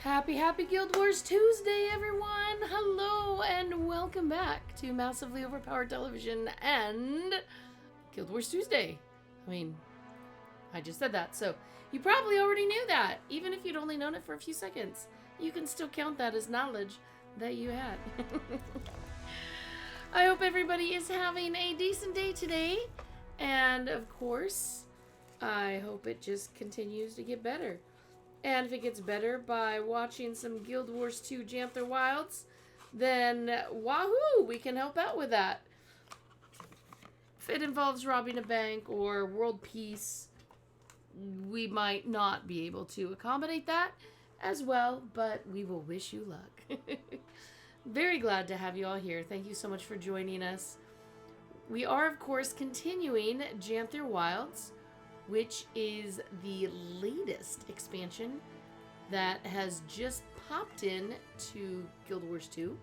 Happy Guild Wars Tuesday, everyone! Hello and welcome back to Massively Overpowered Television and Guild Wars Tuesday. I just said that, so you probably already knew that. Even if you'd only known it for a few seconds, you can still count that as knowledge that you had. I hope everybody is having a decent day today, and of course, I hope it just continues to get better. And if it gets better by watching some Guild Wars 2 Janther Wilds, then wahoo, we can help out with that. If it involves robbing a bank or world peace, we might not be able to accommodate that as well, but we will wish you luck. Very glad to have you all here. Thank you so much for joining us. We are, of course, continuing Janther Wilds, which is the latest expansion that has just popped in to Guild Wars 2.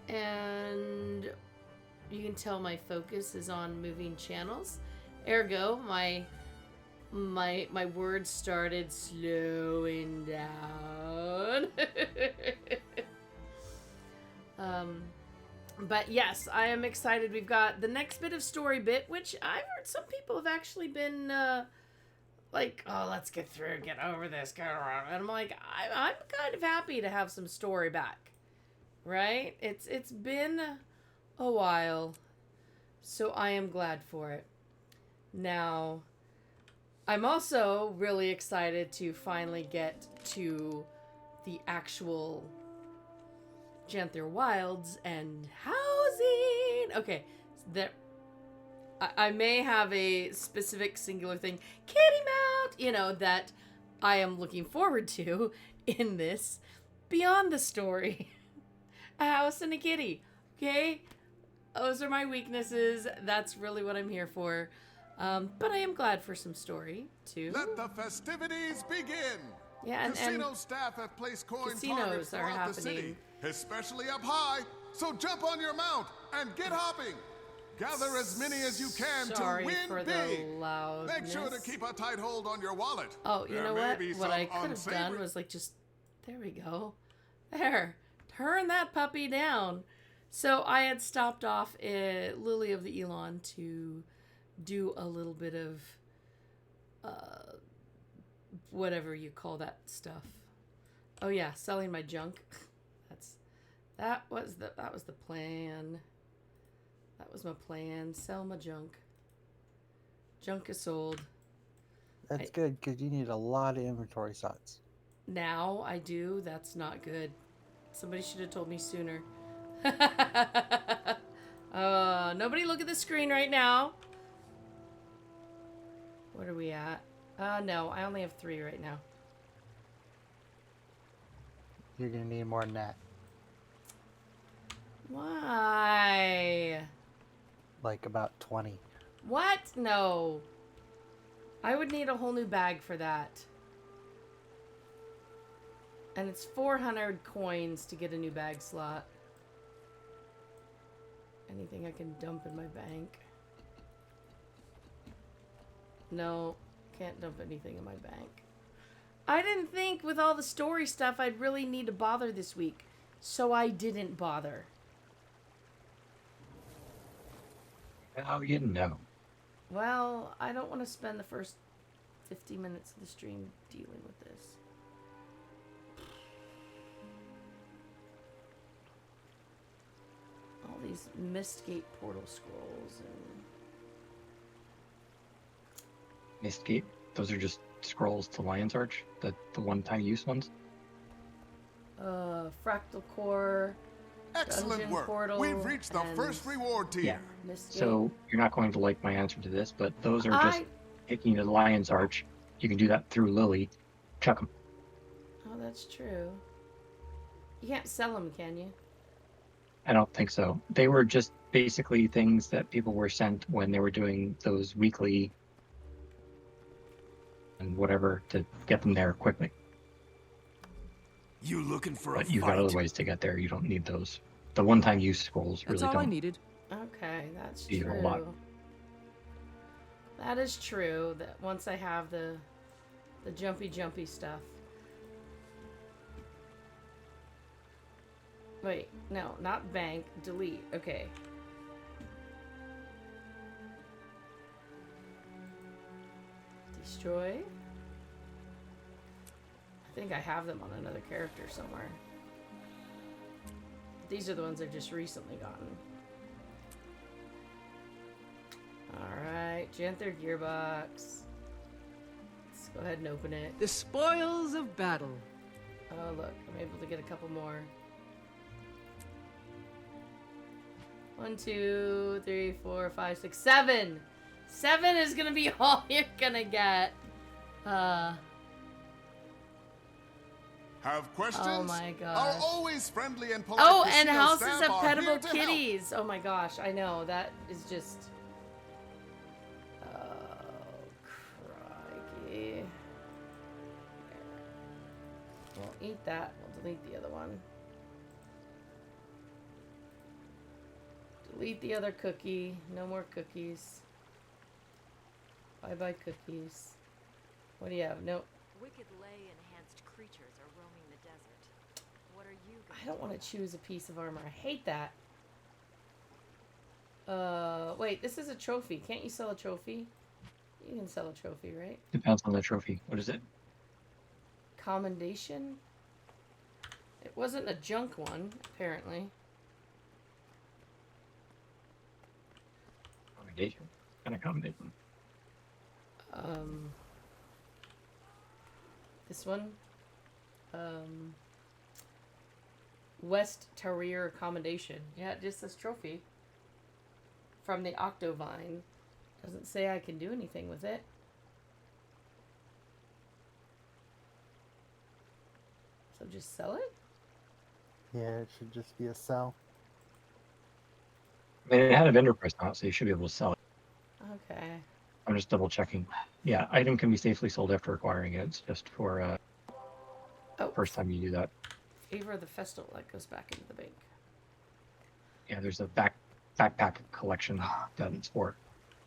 And you can tell my focus is on moving channels. Ergo, my words started slowing down. But yes, I am excited. We've got the next bit of story bit, which I've heard some people have actually been like, oh, let's get through, get over this, get around. And I'm like, I'm kind of happy to have some story back, right? It's been a while, so I am glad for it. Now, I'm also really excited to finally get to the actual Janther Wilds and housing. Okay, so I may have a specific singular thing, kitty mount, that I am looking forward to in this beyond the story. A house and a kitty, okay? Those are my weaknesses. That's really what I'm here for. But I am glad for some story, too. Let the festivities begin! Yeah, and Casino staff have placed coin targets casinos are throughout the city, happening. especially up high, so jump on your mount and get hopping! Gather as many as you can Sorry to win for big! the loudness. Make sure to keep a tight hold on your wallet. Oh, you There know may what? be What some I could have done was there we go. There. Turn that puppy down. So I had stopped off at Lily of the Elon to do a little bit of whatever you call that stuff. Oh yeah, selling my junk. That was the plan. That was my plan. Sell my junk. Junk is sold. That's good, because you need a lot of inventory slots. Now I do. That's not good. Somebody should have told me sooner. Nobody look at the screen right now. What are we at? No, I only have 3 right now. You're going to need more than that. Why? Like about 20. What? No. I would need a whole new bag for that. And it's 400 coins to get a new bag slot. Anything I can dump in my bank? No, can't dump anything in my bank. I didn't think with all the story stuff I'd really need to bother this week, so I didn't bother. How you know? Well, I don't want to spend the first 50 minutes of the stream dealing with this. All these Mistgate portal scrolls and... Mistgate? Those are just scrolls to Lion's Arch? The one-time use ones? Fractal Core... Excellent Dungeon work! portal We've reached the and- first reward tier. Yeah. Mistgate. So, you're not going to like my answer to this, but those are just taking the Lion's Arch. You can do that through Lily. Chuck them. Oh, that's true. You can't sell them, can you? I don't think so. They were just basically things that people were sent when they were doing those weekly and whatever to get them there quickly. You looking for But a you've fight? got other ways to get there. You don't need those. The one-time use scrolls That's really all I don't. needed. Okay, that's See true. a lot. That is true. That once I have the jumpy stuff. Wait, no, not bank. Delete. Okay. Destroy. I think I have them on another character somewhere. These are the ones I've just recently gotten. Alright, Janther Gearbox. Let's go ahead and open it. The spoils of battle. Oh, look, I'm able to get a couple more. 1, 2, 3, 4, 5, 6, 7. 7 is gonna be all you're gonna get. Have questions? Oh my gosh. Our always friendly and polite Oh, and casino houses staff of are here petable to help. kitties. Oh my gosh, I know. That is just... Oh, crikey. We'll eat that. We'll delete the other one. Delete the other cookie. No more cookies. Bye-bye cookies. What do you have? Nope. Wicked lay-enhanced creatures are roaming the desert. What are you going I don't want to choose a piece of armor. I hate that. Wait, this is a trophy. Can't you sell a trophy? You can sell a trophy, right? Depends on the trophy. What is it? Commendation? It wasn't a junk one, apparently. Accommodation. An accommodation. This one. West Terrier Accommodation. Yeah, it just says trophy. From the Octovine. Doesn't say I can do anything with it. So just sell it? Yeah, it should just be a sell. I mean, it had a vendor price on it, so you should be able to sell it. Okay. I'm just double checking. Yeah, item can be safely sold after acquiring it. It's just for Oh, first time you do that. favor of the festival. That goes back into the bank. Yeah, there's a backpack collection that it's for.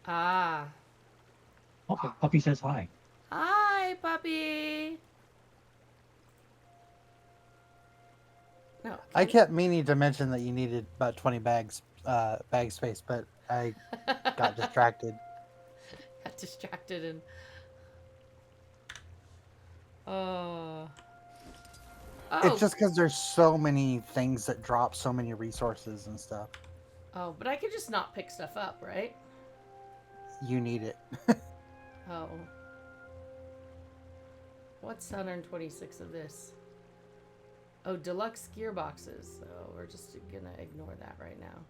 Ah. Oh, puppy says hi. Hi, puppy. No. I kept meaning to mention that you needed about 20 bags, bag space, but I got distracted. Got distracted and... Oh. It's just because there's so many things that drop so many resources and stuff. Oh, but I could just not pick stuff up, right? You need it. Oh. What's 126 of this? Oh, deluxe gearboxes. So we're just gonna ignore that right now.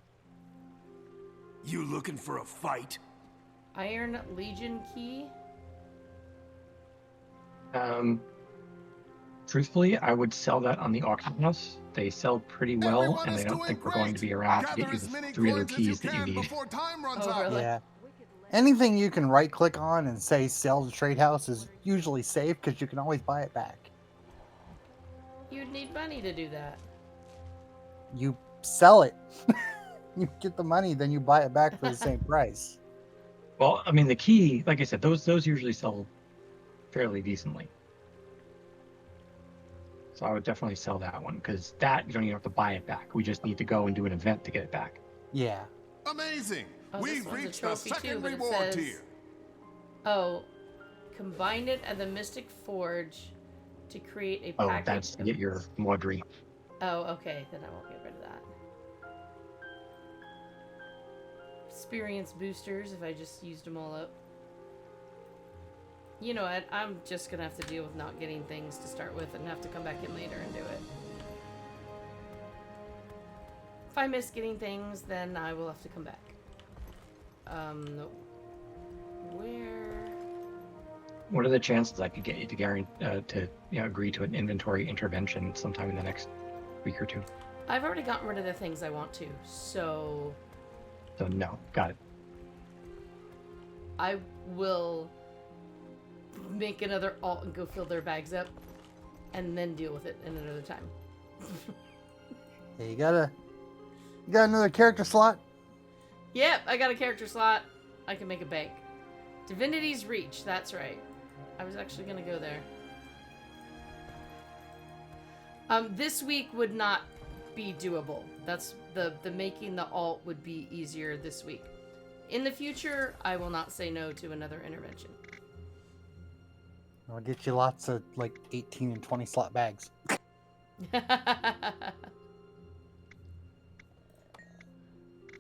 You looking for a fight? Iron Legion key. Truthfully, I would sell that on the auction house. They sell pretty well, Everyone and is they don't doing think we're going to be around to Gather get you as the many 3 other coins as keys that you can need. before time runs Oh, out. really? Yeah. Wicked lay Anything you can right click on and say sell to trade house is usually safe because you can always buy it back. You'd need money to do that. You sell it. You get the money, then you buy it back for the same price. Well, I mean, the key, like I said, those usually sell fairly decently. So I would definitely sell that one, because that, you don't even have to buy it back. We just need to go and do an event to get it back. Yeah. Amazing! Oh, this We've one's a reached the trophy too, second but it reward says- tier. Oh, combine it at the Mystic Forge to create a Oh, package. that's to of- get your Maudry. Oh, okay. Then I won't get rid of that. Experience boosters if I just used them all up. You know what? I'm just gonna have to deal with not getting things to start with and have to come back in later and do it. If I miss getting things, then I will have to come back. Nope. Where? What are the chances I could get you to agree to an inventory intervention sometime in the next week or two? I've already gotten rid of the things I want to, so So no, got it. I will make another alt and go fill their bags up and then deal with it in another time. Yeah, you got another character slot? Yep, I got a character slot. I can make a bank. Divinity's Reach, that's right. I was actually gonna go there. This week would not be doable. That's the making the alt would be easier this week. In the future, I will not say no to another intervention. I'll get you lots of like 18 and 20 slot bags. There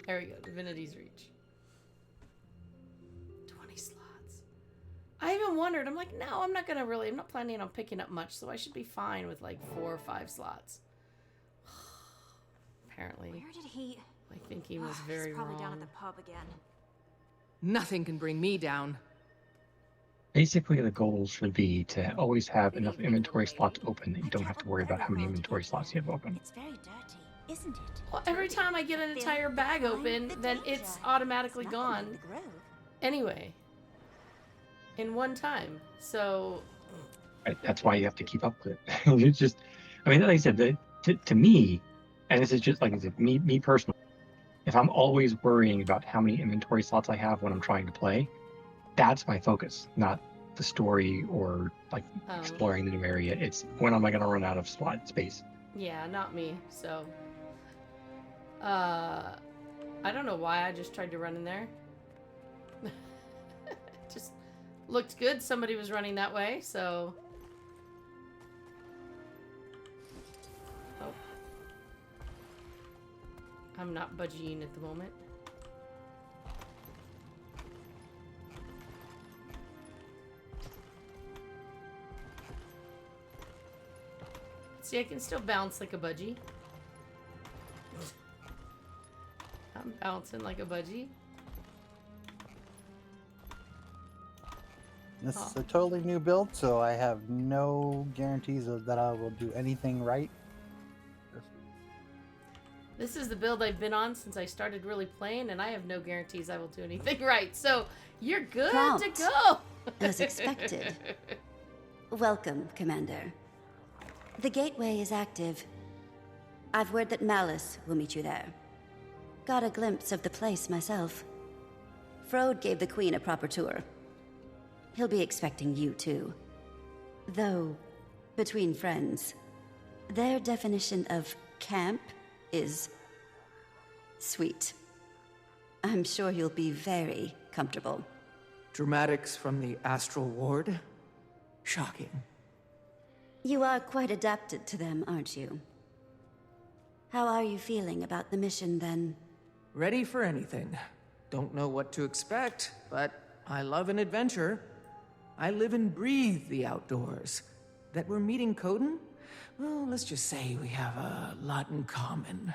we go. Divinity's Reach. 20 slots. I even wondered. I'm like, no, I'm not planning on picking up much, so I should be fine with like 4 or 5 slots. Apparently, Where did he? my thinking was very He's probably wrong. down at the pub again. Nothing can bring me down. Basically, the goal should be to always have enough inventory slots open that you don't have to worry about how many inventory slots you have open. It's very dirty, isn't it? Well, every time I get an entire bag open, then it's automatically gone anyway. In one time. So Right? That's why you have to keep up with it. It's just, I mean, like I said, to me, and this is just like I said, me personally, if I'm always worrying about how many inventory slots I have when I'm trying to play, that's my focus, not the story or like exploring the new area. It's when am I going to run out of slot space? yeah, not me. So I don't know why I just tried to run in there. Just looked good. Somebody was running that way, so. Oh. I'm not budging at the moment. See, I can still bounce like a budgie. I'm bouncing like a budgie. This is a totally new build, so I have no guarantees that I will do anything right. This is the build I've been on since I started really playing, and I have no guarantees I will do anything right. So you're good Prompt, to go. as expected. Welcome, Commander. The gateway is active. I've word that Malice will meet you there. Got a glimpse of the place myself. Frode gave the Queen a proper tour. He'll be expecting you too. Though, between friends, their definition of camp is sweet. I'm sure you'll be very comfortable. Dramatics from the astral ward? Shocking. You are quite adapted to them, aren't you? How are you feeling about the mission, then? Ready for anything. Don't know what to expect, but I love an adventure. I live and breathe the outdoors. That we're meeting Koden? Well, let's just say we have a lot in common.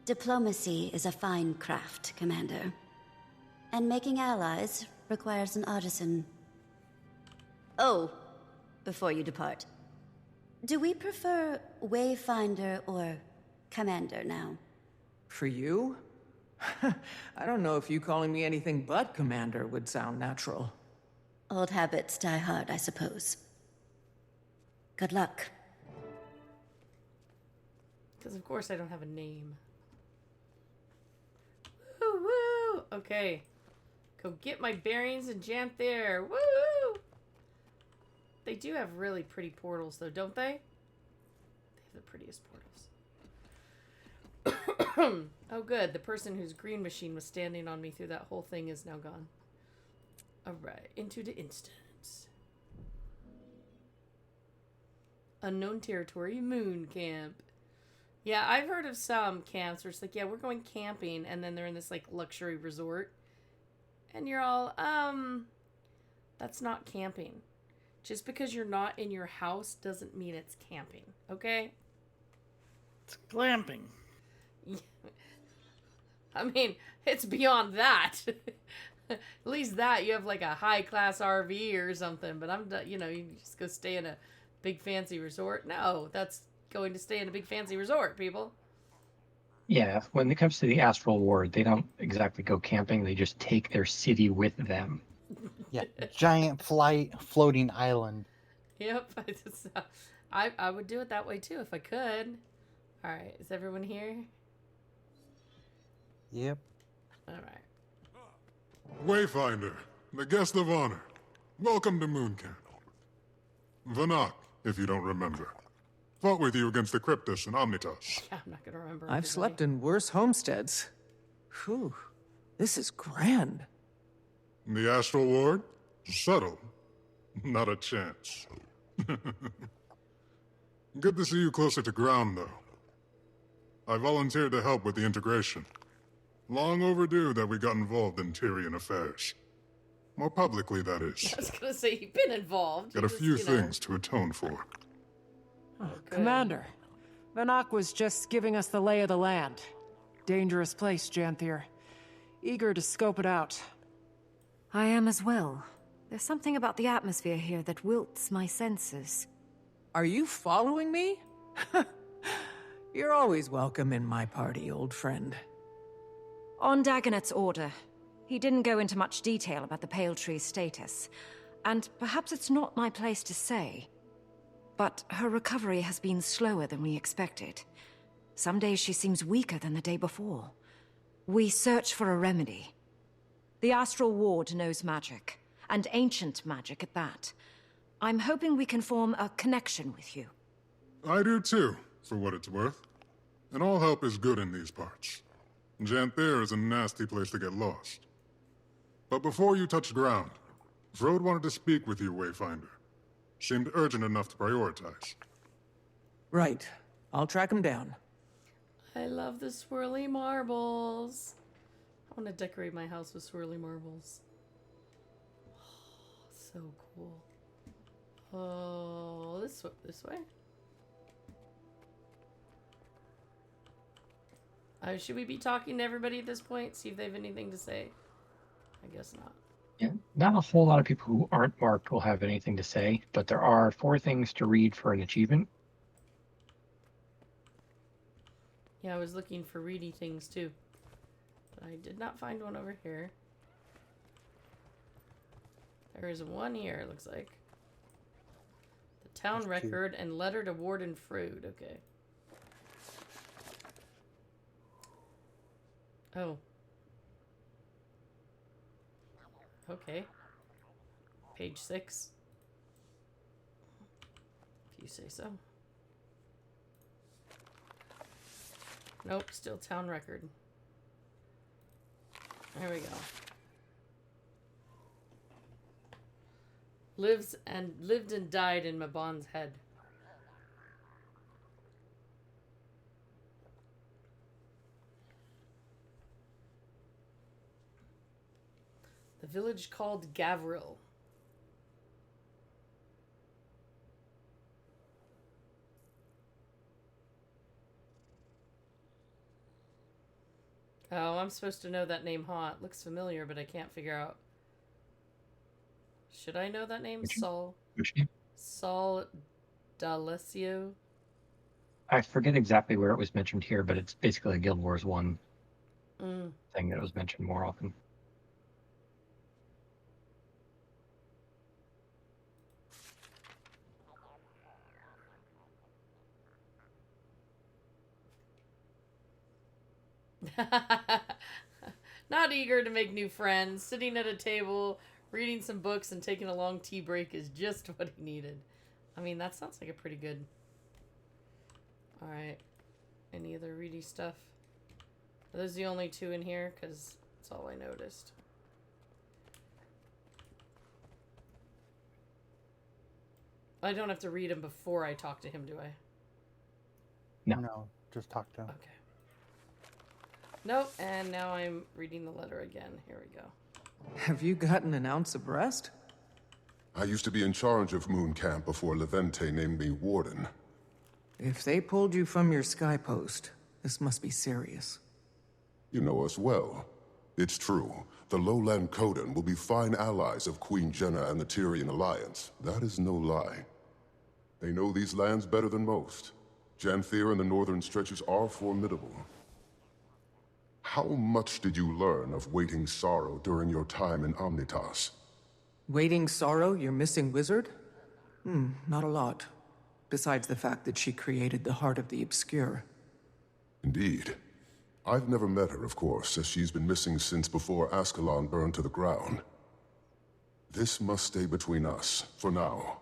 Diplomacy is a fine craft, Commander. And making allies requires an artisan. Oh, before you depart, do we prefer Wayfinder or Commander now? For you? I don't know if you calling me anything but Commander would sound natural. Old habits die hard, I suppose. Good luck. Because of course I don't have a name. Woo woo! Okay. Go get my bearings and jant there. Woo! They do have really pretty portals though, don't they? They have the prettiest portals. Oh good, the person whose green machine was standing on me through that whole thing is now gone. Alright, into the instance. Unknown territory, moon camp. Yeah, I've heard of some camps where it's like, yeah, we're going camping, and then they're in this, like, luxury resort. And you're all, that's not camping. Just because you're not in your house doesn't mean it's camping, okay? It's glamping. I mean, it's beyond that. At least that, you have, like, a high-class RV or something, but you just go stay in a big fancy resort. No, that's going to stay in a big fancy resort, people. Yeah, when it comes to the astral ward, they don't exactly go camping. They just take their city with them. Yeah, giant floating island. Yep. I would do it that way, too, if I could. All right. Is everyone here? Yep. All right. Wayfinder, the guest of honor. Welcome to Moon Camp. Vanak, if you don't remember. Fought with you against the Cryptus and Omnitas. Yeah, I'm not gonna remember. I've slept in worse homesteads. Whew, this is grand. The Astral Ward? Subtle. Not a chance. Good to see you closer to ground, though. I volunteered to help with the integration. Long overdue that we got involved in Tyrian affairs. More publicly, that is. I was gonna say, you've been involved. Got a few things to atone for. Commander, Vanak was just giving us the lay of the land. Dangerous place, Janthier. Eager to scope it out. I am as well. There's something about the atmosphere here that wilts my senses. Are you following me? You're always welcome in my party, old friend. On Dagonet's order, he didn't go into much detail about the Pale Tree's status. And perhaps it's not my place to say, but her recovery has been slower than we expected. Some days she seems weaker than the day before. We search for a remedy. The Astral Ward knows magic, and ancient magic at that. I'm hoping we can form a connection with you. I do too, for what it's worth. And all help is good in these parts. Janthier is a nasty place to get lost. But before you touch ground, Frode wanted to speak with you, Wayfinder. Seemed urgent enough to prioritize. Right. I'll track him down. I love the swirly marbles. I want to decorate my house with swirly marbles. Oh, so cool. Oh, this way? Should we be talking to everybody at this point? See if they have anything to say? I guess not. Yeah, not a whole lot of people who aren't marked will have anything to say, but there are 4 things to read for an achievement. Yeah, I was looking for reedy things too. But I did not find one over here. There is one here, it looks like. The town record and letter to Warden Frood. Okay. Oh. Okay. Page 6. If you say so. Nope, still town record. There we go. Lived and died in Mabon's head. The village called Gavril. Oh, I'm supposed to know that name, huh? It looks familiar, but I can't figure out. Should I know that name? Saul. Which name? Saul D'Alessio. I forget exactly where it was mentioned here, but it's basically a Guild Wars 1 thing that was mentioned more often. Not eager to make new friends. Sitting at a table, reading some books, and taking a long tea break is just what he needed. I mean, that sounds like a pretty good... Alright. Any other reedy stuff? Are those the only 2 in here? Because that's all I noticed. I don't have to read them before I talk to him, do I? No, just talk to him. Okay. Nope, and now I'm reading the letter again. Here we go. Have you gotten an ounce of rest? I used to be in charge of Moon Camp before Levente named me Warden. If they pulled you from your sky post, this must be serious. You know us well. It's true. The lowland Kodan will be fine allies of Queen Jenna and the Tyrian Alliance. That is no lie. They know these lands better than most. Janthier and the northern stretches are formidable. How much did you learn of Waiting Sorrow during your time in Omnitas? Waiting Sorrow, your missing wizard? Not a lot. Besides the fact that she created the Heart of the Obscure. Indeed. I've never met her, of course, as she's been missing since before Ascalon burned to the ground. This must stay between us, for now.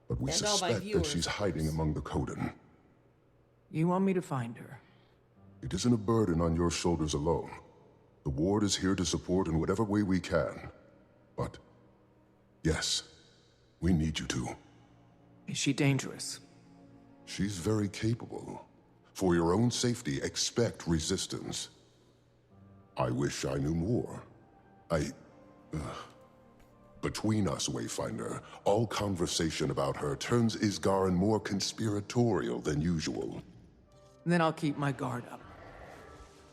But we And all my suspect that viewers, she's of hiding course. among the Kodan. You want me to find her? It isn't a burden on your shoulders alone. The Ward is here to support in whatever way we can. But, yes, we need you to. Is she dangerous? She's very capable. For your own safety, expect resistance. I wish I knew more. Between us, Wayfinder, all conversation about her turns Isgarin more conspiratorial than usual. Then I'll keep my guard up.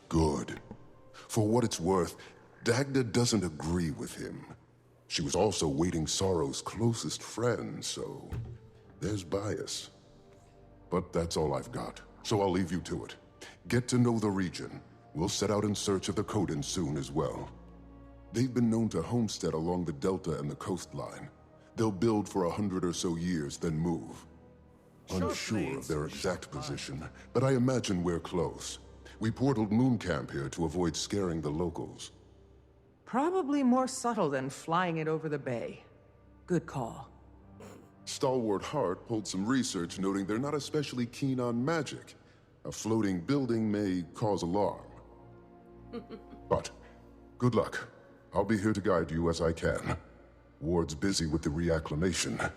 Good. For what it's worth, Dagda doesn't agree with him. She was also Waiting Sorrow's closest friend, so there's bias. But that's all I've got, so I'll leave you to it. Get to know the region. We'll set out in search of the Kodan soon as well. They've been known to homestead along the delta and the coastline. They'll build for 100 or so years, then move. Unsure of their exact position, but I imagine we're close. We portaled Moon Camp here to avoid scaring the locals. Probably more subtle than flying it over the bay. Good call. Stalwart Hart pulled some research noting they're not especially keen on magic. A floating building may cause alarm. But, good luck. I'll be here to guide you as I can. Ward's busy with the reacclimation.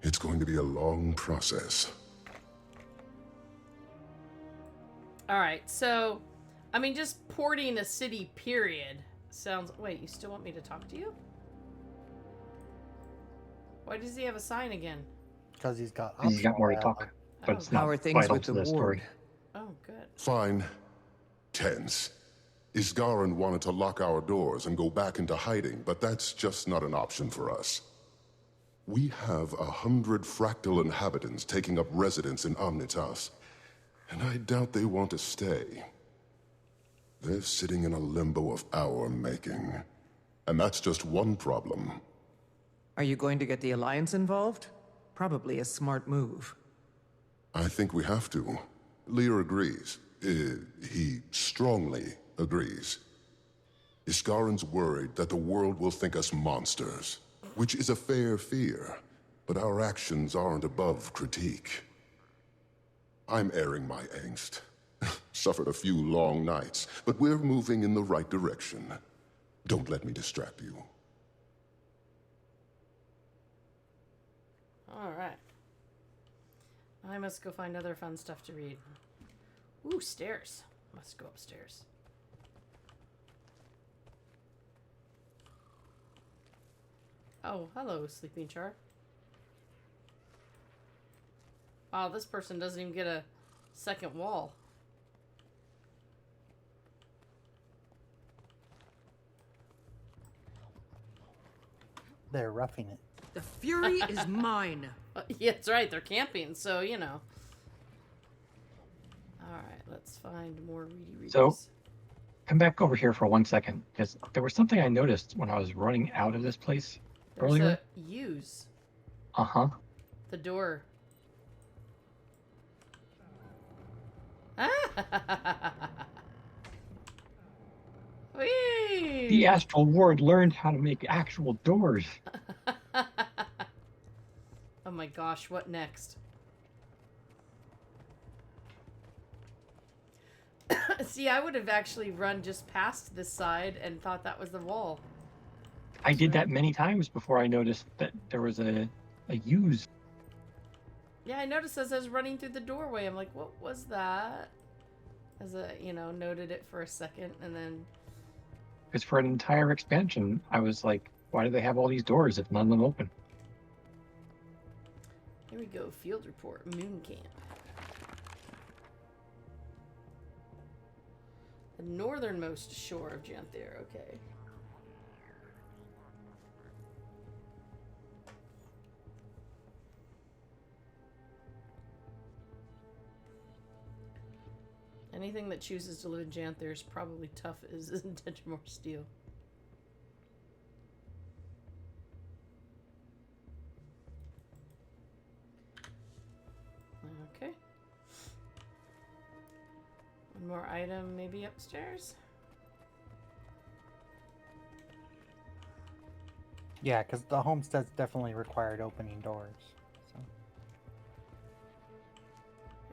It's going to be a long process. Alright, so, I mean, just porting a city, period, sounds... Wait, you still want me to talk to you? Why does he have a sign again? Because he's got more to talk, but it's not How are things vital with to the the story. Oh, good. Fine. Tense. Isgarin wanted to lock our doors and go back into hiding, but that's just not an option for us. We have 100 fractal inhabitants taking up residence in Omnitas, and I doubt they want to stay. They're sitting in a limbo of our making. And that's just one problem. Are you going to get the Alliance involved? Probably a smart move. I think we have to. Lear agrees. He strongly agrees. Iskarin's worried that the world will think us monsters, which is a fair fear, but our actions aren't above critique. I'm airing my angst. Suffered a few long nights, but we're moving in the right direction. Don't let me distract you. Alright. I must go find other fun stuff to read. Ooh, stairs. Must go upstairs. Oh, hello, Sleeping Char. Wow, this person doesn't even get a second wall. They're roughing it. The fury is mine. Yeah, that's right. They're camping, so, you know. Alright, let's find more readers. So, come back over here for 1 second, because there was something I noticed when I was running out of this place earlier. Use. Uh-huh. The door. Whee! The Astral Ward learned how to make actual doors. Oh my gosh, what next? See, I would have actually run just past this side and thought that was the wall. I did that many times before I noticed that there was a use. Yeah, I noticed as I was running through the doorway, I'm like, what was that? As I, noted it for a second, and then... Because for an entire expansion, I was like, why do they have all these doors if none of them open? Here we go, field report, Moon Camp. The northernmost shore of Janther, okay. Anything that chooses to live in Janther is probably tough as Degimore Steel. Okay. One more item maybe upstairs? Yeah, because the homesteads definitely required opening doors. So.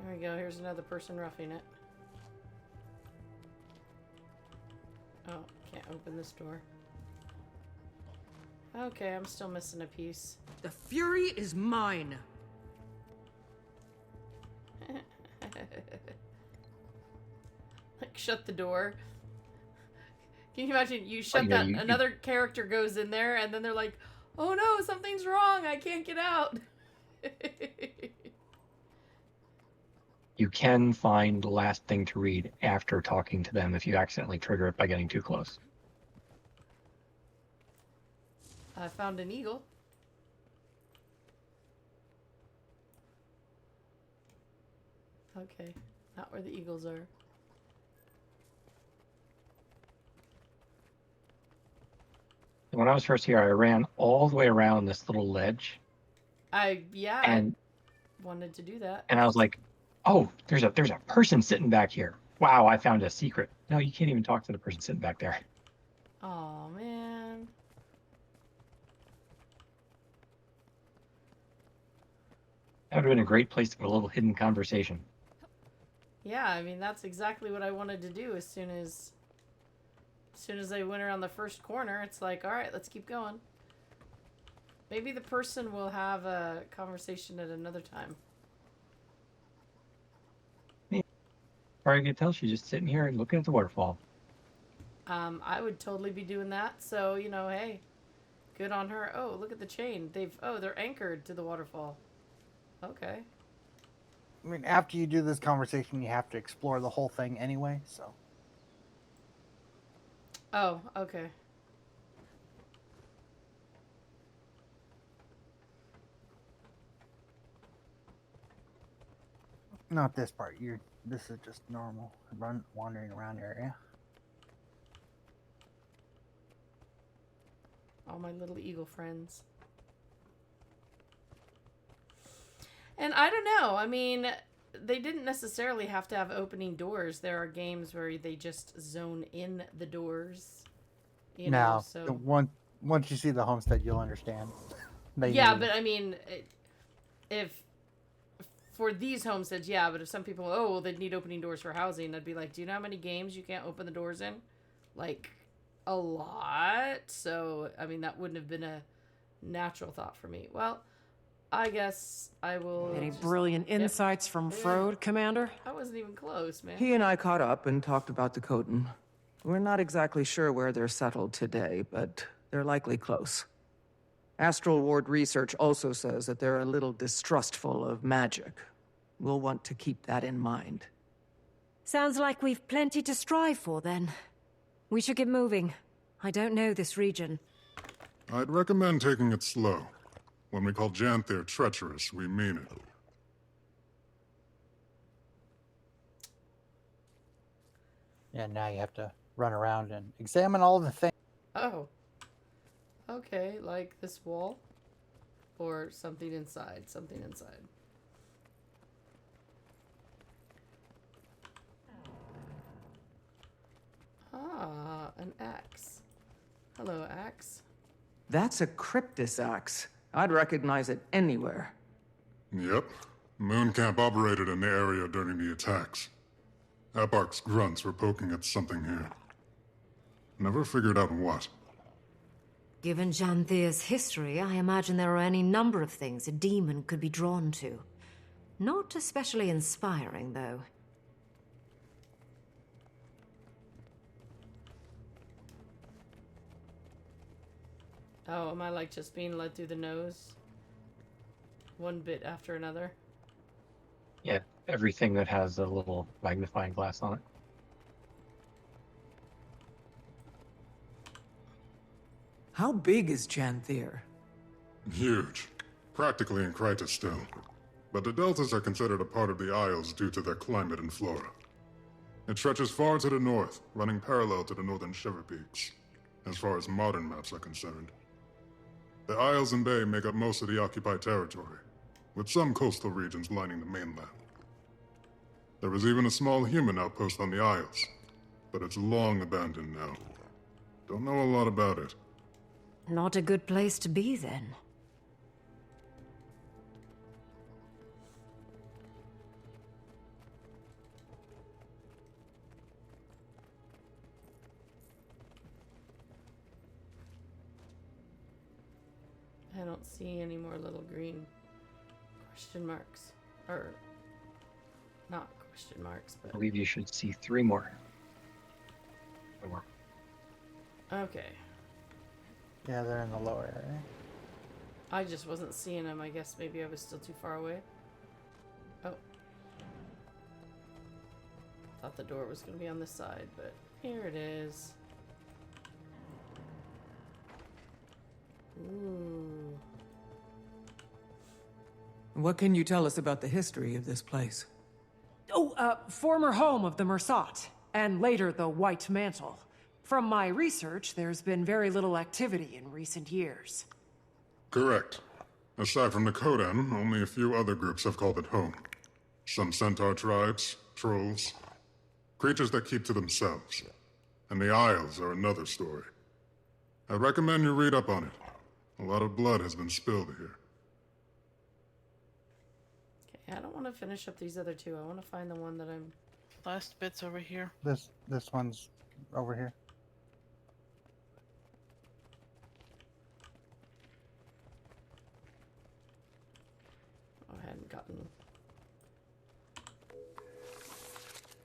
There we go. Here's another person roughing it. Oh, can't open this door. Okay, I'm still missing a piece. The fury is mine. Like, shut the door. Can you imagine you shut that, another character goes in there, and then they're like, oh no, something's wrong, I can't get out. You can find the last thing to read after talking to them if you accidentally trigger it by getting too close. I found an eagle. Okay, not where the eagles are. When I was first here, I ran all the way around this little ledge. I and wanted to do that. And I was like, oh, there's a person sitting back here. Wow, I found a secret. No, you can't even talk to the person sitting back there. Oh man. That would have been a great place to put a little hidden conversation. Yeah, I mean that's exactly what I wanted to do as soon as I went around the first corner. It's like, all right, let's keep going. Maybe the person will have a conversation at another time. Or you can tell she's just sitting here and looking at the waterfall. I would totally be doing that. So, you know, hey, good on her. Oh, look at the chain. They're anchored to the waterfall. Okay. I mean, after you do this conversation, you have to explore the whole thing anyway, so. Oh, okay. Not this part. This is just normal wandering around area. All my little eagle friends. And I don't know. I mean, they didn't necessarily have to have opening doors. There are games where they just zone in the doors. You know, so once you see the homestead, you'll understand. Yeah, but I mean, if for these homesteads, yeah, but if some people, oh, well, they'd need opening doors for housing, I'd be like, do you know how many games you can't open the doors in? Like, a lot. So, I mean, that wouldn't have been a natural thought for me. Well, I guess I will. Any brilliant insights from Frode, Commander? I wasn't even close, man. He and I caught up and talked about the Kodan. We're not exactly sure where they're settled today, but they're likely close. Astral Ward research also says that they're a little distrustful of magic. We'll want to keep that in mind. Sounds like we've plenty to strive for, then. We should get moving. I don't know this region. I'd recommend taking it slow. When we call Janthir treacherous, we mean it. Yeah, now you have to run around and examine all the things. Oh. Okay, like this wall? Or something inside. Something inside. Ah, an axe. Hello, axe. That's a Cryptus axe. I'd recognize it anywhere. Yep. Moon Camp operated in the area during the attacks. Eparch's grunts were poking at something here. Never figured out what. Given Janthir's history, I imagine there are any number of things a demon could be drawn to. Not especially inspiring, though. Oh, am I like just being led through the nose? One bit after another? Yeah, everything that has a little magnifying glass on it. How big is Janthir? Huge. Practically in Kryta still. But the deltas are considered a part of the Isles due to their climate and flora. It stretches far to the north, running parallel to the northern Shiver Peaks, as far as modern maps are concerned. The Isles and Bay make up most of the occupied territory, with some coastal regions lining the mainland. There was even a small human outpost on the Isles, but it's long abandoned now. Don't know a lot about it. Not a good place to be, then. I don't see any more little green question marks. Or, not question marks, I but... believe you should see 3 more. Okay. Yeah, they're in the lower area. I just wasn't seeing them. I guess maybe I was still too far away. Oh. Thought the door was going to be on this side, but here it is. Ooh. What can you tell us about the history of this place? Oh, former home of the Mersat, and later the White Mantle. From my research, there's been very little activity in recent years. Correct. Aside from the Kodan, only a few other groups have called it home. Some centaur tribes, trolls, creatures that keep to themselves. And the Isles are another story. I recommend you read up on it. A lot of blood has been spilled here. Okay, I don't want to finish up these other two. I want to find the one that I'm... Last bit's over here. This one's over here. I hadn't gotten...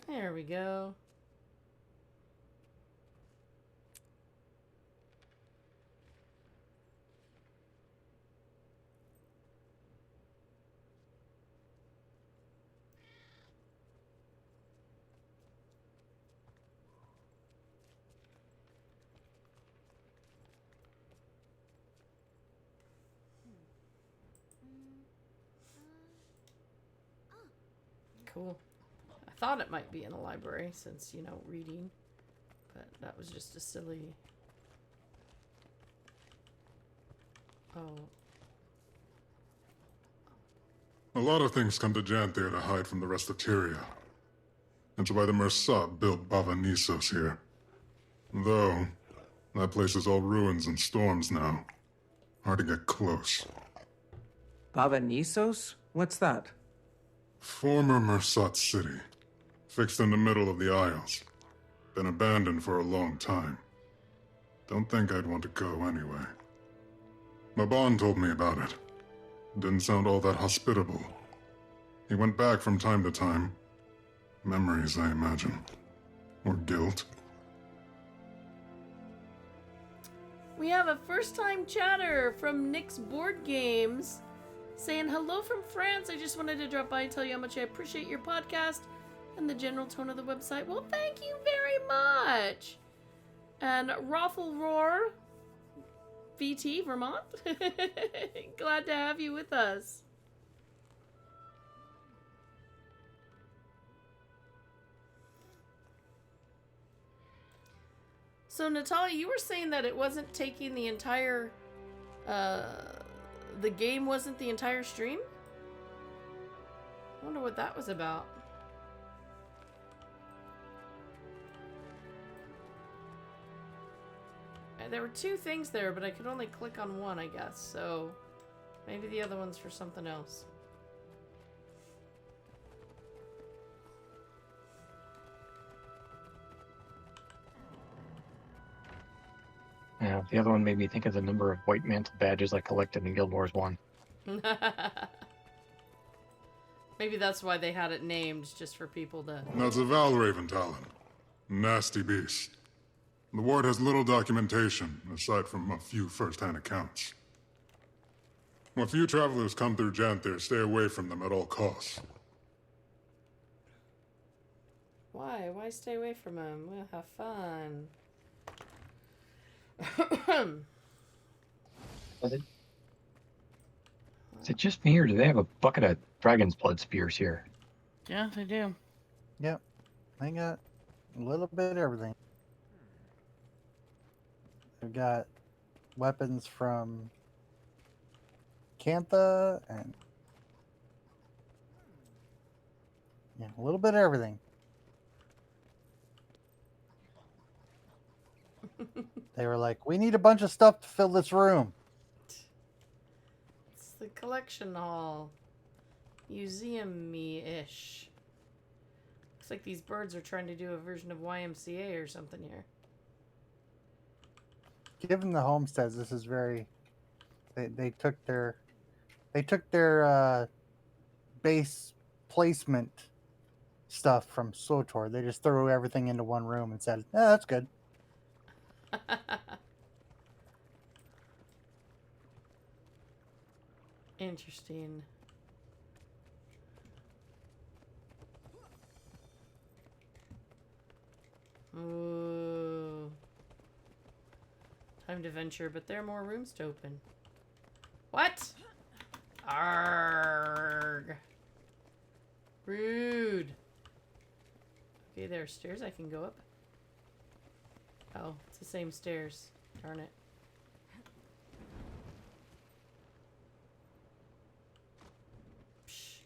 There we go. Cool. I thought it might be in the library since, you know, reading. But that was just a silly... Oh. A lot of things come to Janthir to hide from the rest of Tyria. That's why the Mersat built Bava Nisos here. Though, that place is all ruins and storms now. Hard to get close. Bava Nisos? What's that? Former Mersat city. Fixed in the middle of the Isles. Been abandoned for a long time. Don't think I'd want to go anyway. Maban told me about it. Didn't sound all that hospitable. He went back from time to time. Memories, I imagine. Or guilt. We have a first-time chatter from Nick's Board Games saying, hello from France. I just wanted to drop by and tell you how much I appreciate your podcast and the general tone of the website. Well, thank you very much. And Raffle Roar, VT, Vermont. Glad to have you with us. So, Natalia, you were saying that it wasn't taking the entire, the game wasn't the entire stream? I wonder what that was about. There were two things there, but I could only click on one, I guess. So, maybe the other one's for something else. Yeah, the other one made me think of the number of White Mantle badges I collected in Guild Wars 1. Maybe that's why they had it named, just for people to... That's a Valraven Talon. Nasty beast. The ward has little documentation, aside from a few first-hand accounts. When few travelers come through Janthir, stay away from them at all costs. Why? Why stay away from them? We'll have fun. Is it just me, or do they have a bucket of dragon's blood spears here? Yeah, they do. Yep. They got a little bit of everything. They've got weapons from Cantha and yeah, a little bit of everything. They were like, we need a bunch of stuff to fill this room. It's the collection hall. Museum-y-ish. Looks like these birds are trying to do a version of YMCA or something here. Given the homesteads, this is They took their base placement stuff from SWTOR. They just threw everything into one room and said, "Oh, that's good." Interesting. Ooh. Time to venture, but there are more rooms to open. What? Arrgh. Rude. Okay, there are stairs I can go up. Oh, it's the same stairs. Darn it. Psh.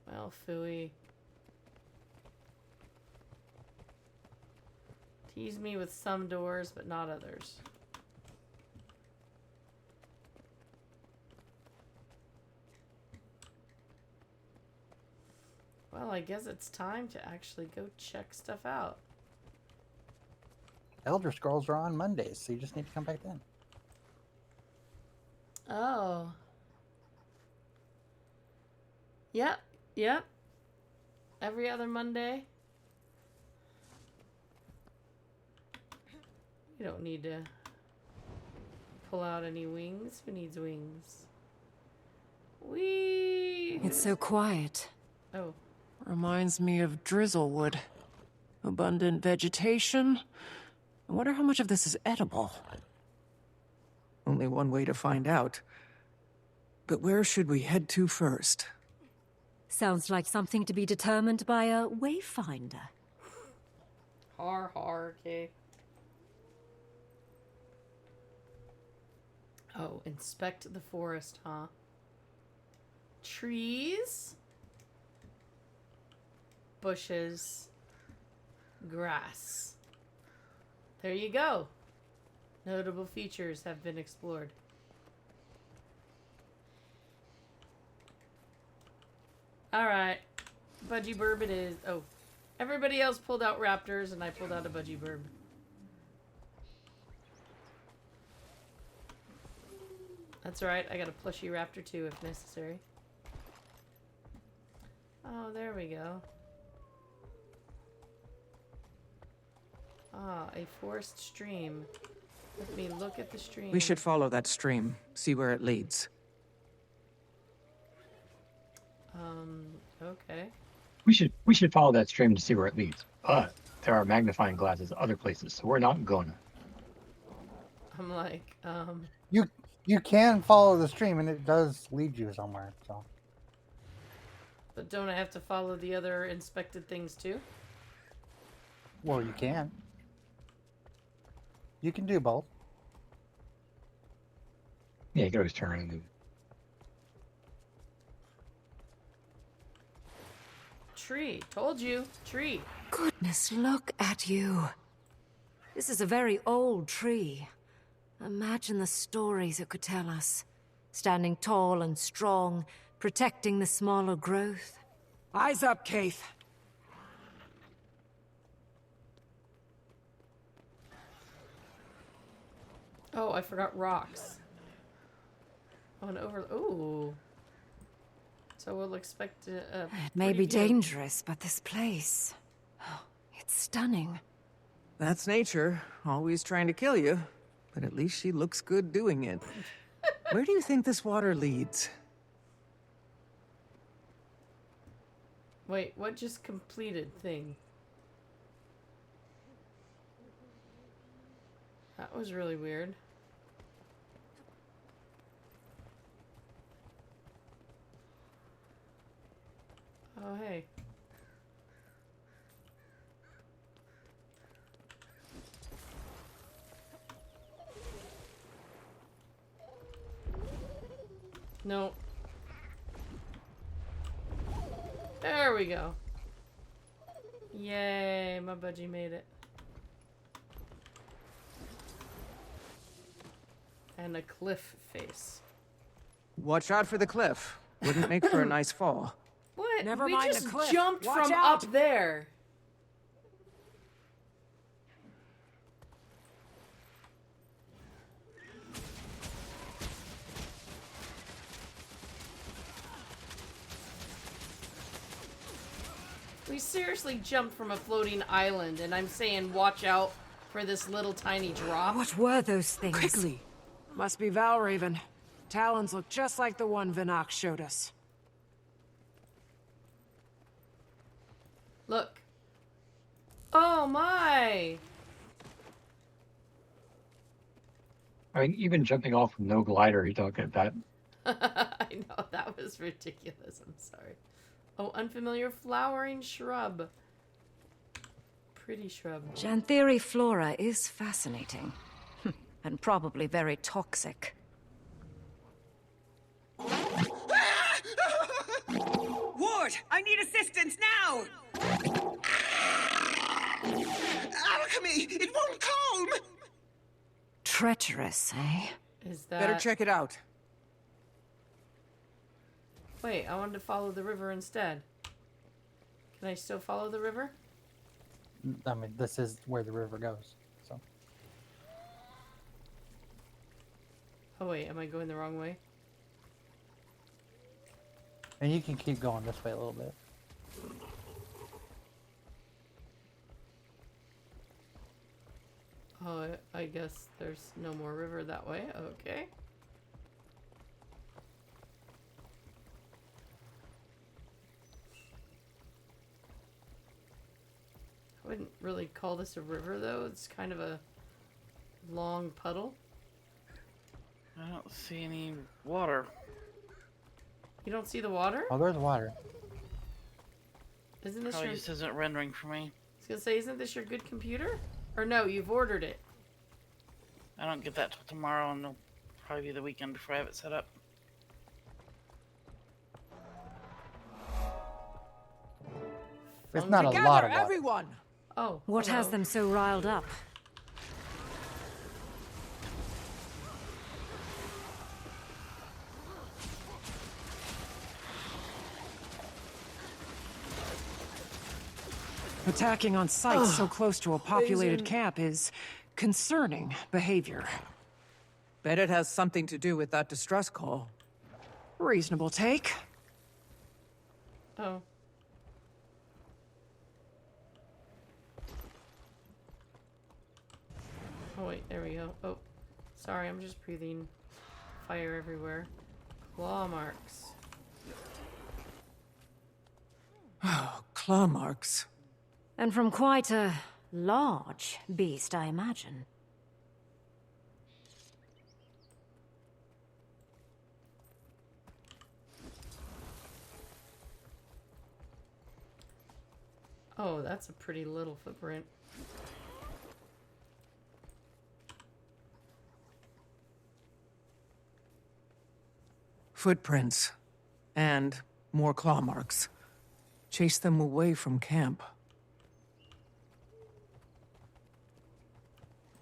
Well, phooey. Tease me with some doors, but not others. Well, I guess it's time to actually go check stuff out. Elder Scrolls are on Mondays, so you just need to come back then. Oh. Yep, yep. Every other Monday. You don't need to pull out any wings. Who needs wings? Whee! It's so quiet. Oh. Reminds me of Drizzlewood. Abundant vegetation. I wonder how much of this is edible. Only one way to find out. But where should we head to first? Sounds like something to be determined by a wayfinder. Har, okay. Oh, inspect the forest, huh? Trees, bushes, grass. There you go. Notable features have been explored. Alright. Budgie Burb it is. Oh. Everybody else pulled out raptors and I pulled out a Budgie Burb. That's right, I got a plushie raptor too if necessary. Oh, there we go. Ah, a forest stream. Let me look at the stream. We should follow that stream, see where it leads. Okay. We should follow that stream to see where it leads. But there are magnifying glasses other places, so we're not going. I'm like, You can follow the stream, and it does lead you somewhere. So. But don't I have to follow the other inspected things too? Well, you can. You can do both. Yeah, you can always turn around and do. Tree. Told you. Tree. Goodness, look at you. This is a very old tree. Imagine the stories it could tell us. Standing tall and strong, protecting the smaller growth. Eyes up, Keith. Oh, I forgot rocks. Oh, and over. Ooh. So we'll expect It may be view. dangerous, but this place. It's stunning. That's nature, always trying to kill you. But at least she looks good doing it. Where do you think this water leads? Wait, what just completed thing? That was really weird. Oh, hey. No. There we go. Yay, my budgie made it. And a cliff face. Watch out for the cliff. Wouldn't make for a nice fall. What? Never we mind just the cliff. jumped Watch from out. up there. We seriously jumped from a floating island, and I'm saying watch out for this little tiny drop. What were those things? Quickly! Must be Valraven. Talons look just like the one Vinak showed us. Look. Oh my! I mean, even jumping off with no glider, you don't get that. I know, that was ridiculous. I'm sorry. Oh, unfamiliar flowering shrub. Pretty shrub. Xantheri flora is fascinating. And probably very toxic. Ward, I need assistance now! Alchemy! It won't calm! Treacherous, eh? Is that... Better check it out. Wait, I wanted to follow the river instead. Can I still follow the river? I mean, this is where the river goes. So Oh wait, am I going the wrong way? and you can keep going this way a little bit. Oh, I guess there's no more river that way. Okay. I wouldn't really call this a river though. It's kind of a long puddle. I don't see any water. You don't see the water? Oh, there's water. Isn't this Probably your... just isn't rendering for me. I was gonna say, isn't this your good computer? Or no, you've ordered it. I don't get that till tomorrow, and it'll probably be the weekend before I have it set up. It's not a lot of water. Everyone! Oh. What hello. has them so riled up? Attacking on sites so close to a populated camp is concerning behavior. Bet it has something to do with that distress call. Reasonable take. Oh. Oh wait, there we go. Oh, sorry, I'm just breathing fire everywhere. Claw marks. Oh, claw marks. And from quite a large beast, I imagine. Oh, that's a pretty little footprint. Footprints. And more claw marks. Chase them away from camp.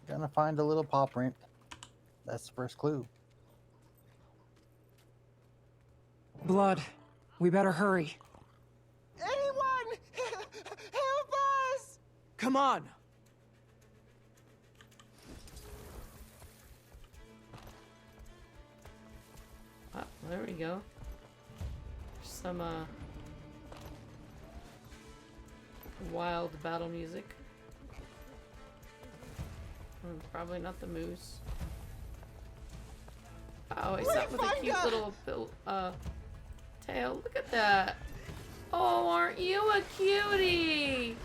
Gonna find a little paw print. That's the first clue. Blood. We better hurry. Anyone! Help us! Come on! Ah, there we go. Some wild battle music. Probably not the moose. Oh, he's up with a cute little tail. Look at that. Oh, aren't you a cutie?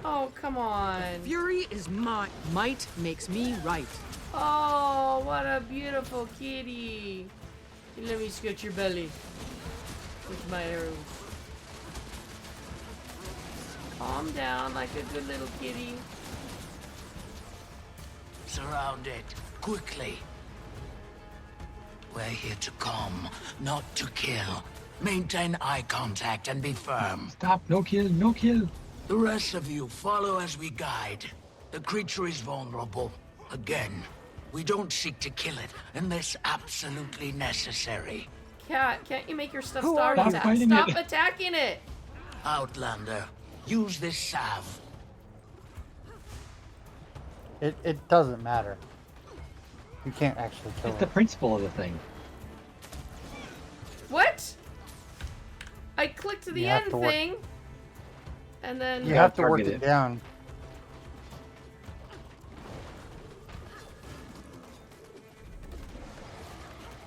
Oh, come on. Fury is mine. Might makes me right. Oh, what a beautiful kitty. Let me scratch your belly with my arrows. Calm down like a good little kitty. Surround it, quickly. We're here to calm, not to kill. Maintain eye contact and be firm. Stop! No kill! No kill! The rest of you follow as we guide. The creature is vulnerable. Again, we don't seek to kill it unless absolutely necessary. Cat, can't you make your stuff Who start are you? attack? Stop attacking it! Outlander, use this salve. It doesn't matter. You can't actually kill It's the it. principle of the thing. What? I clicked the You have end to work- thing. And then You have to work target it it. down.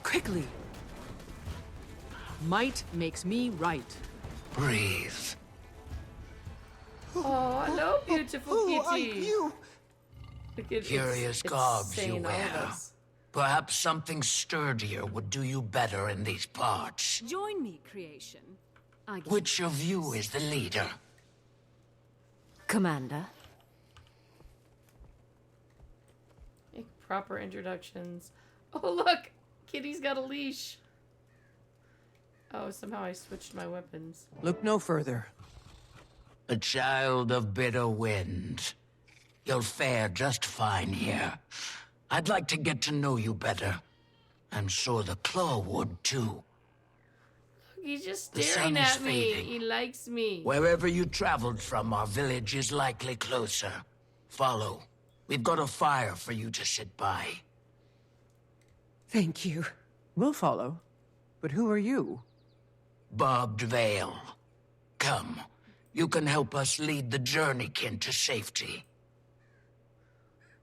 Quickly. Might makes me right. Breathe. oh, hello, beautiful Who are kitty. you? Look at Curious it's garbs you saying all of wear. us. Perhaps something sturdier would do you better in these parts. Join me, creation. Which of you is the leader? Commander. Make proper introductions. Oh, look! Kitty's got a leash. Oh, somehow I switched my weapons. Look no further. A child of bitter wind. You'll fare just fine here. I'd like to get to know you better. I'm sure the claw would too. He's just The staring sun is at me. fading. He likes me. Wherever you traveled from, our village is likely closer. Follow. We've got a fire for you to sit by. Thank you. We'll follow. But who are you? Barbed Veil. Come. You can help us lead the journeykin to safety.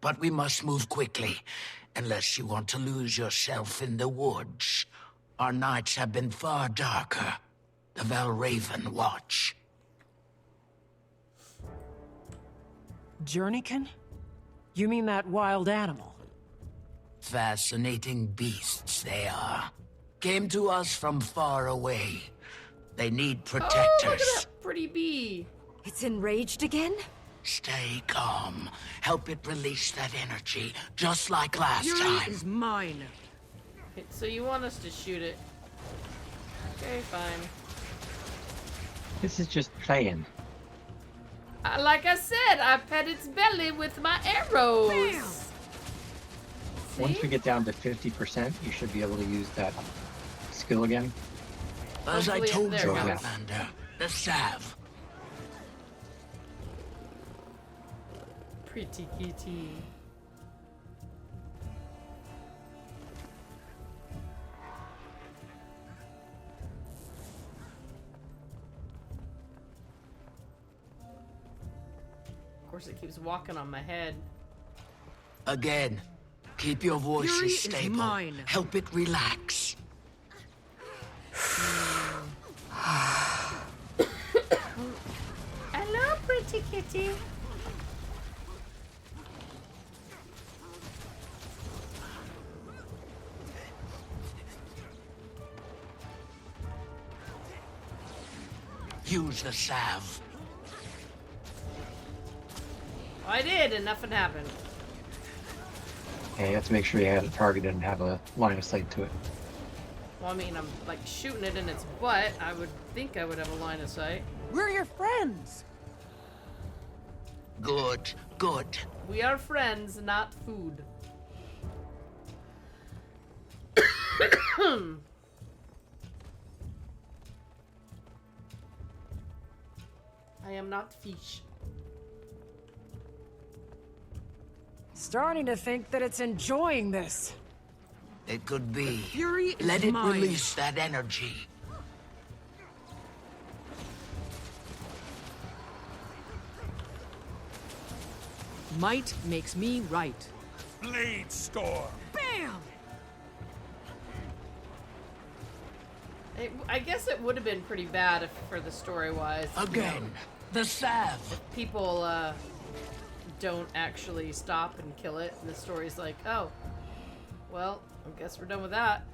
But we must move quickly, unless you want to lose yourself in the woods. Our nights have been far darker. The Valraven watch. Journeykin? You mean that wild animal? Fascinating beasts they are. Came to us from far away. They need Oh, look at protectors. that pretty bee. It's enraged again? Stay calm. Help it release that energy, just like last Fury time. is mine. Okay, so you want us to shoot it. Okay, fine. This is just playing. Like I said, I pet its belly with my arrows. Bam! Once See? we get down to 50%, you should be able to use that skill again. As I Hopefully, told there you, we go. Commander, the salve. Pretty kitty. Of course, it keeps walking on my head. Again, keep your Fury voices is stable. mine. Help it relax. Hello, pretty kitty. Use the salve. I did, and nothing happened. And you have to make sure you have it targeted and have a line of sight to it. Well, I mean, I'm like shooting it in its butt. I would think I would have a line of sight. We're your friends. Good, good. We are friends, not food. I am not fish. Starting to think that it's enjoying this. It could be. Fury is Let it mine. release that energy. Might makes me right. Blade storm. Bam! I guess it would have been pretty bad if, for the story-wise. Again, the salve. People don't actually stop and kill it. And the story's like, oh, well, I guess we're done with that.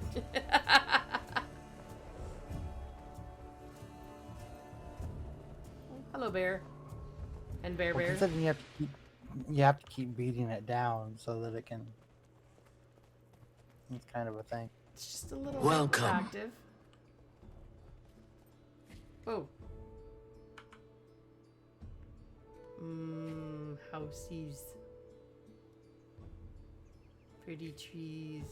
Hello, bear. And bear. Considering you have to keep beating it down so that it can. It's kind of a thing. It's just a little Welcome. active. Oh. Houses. Pretty trees.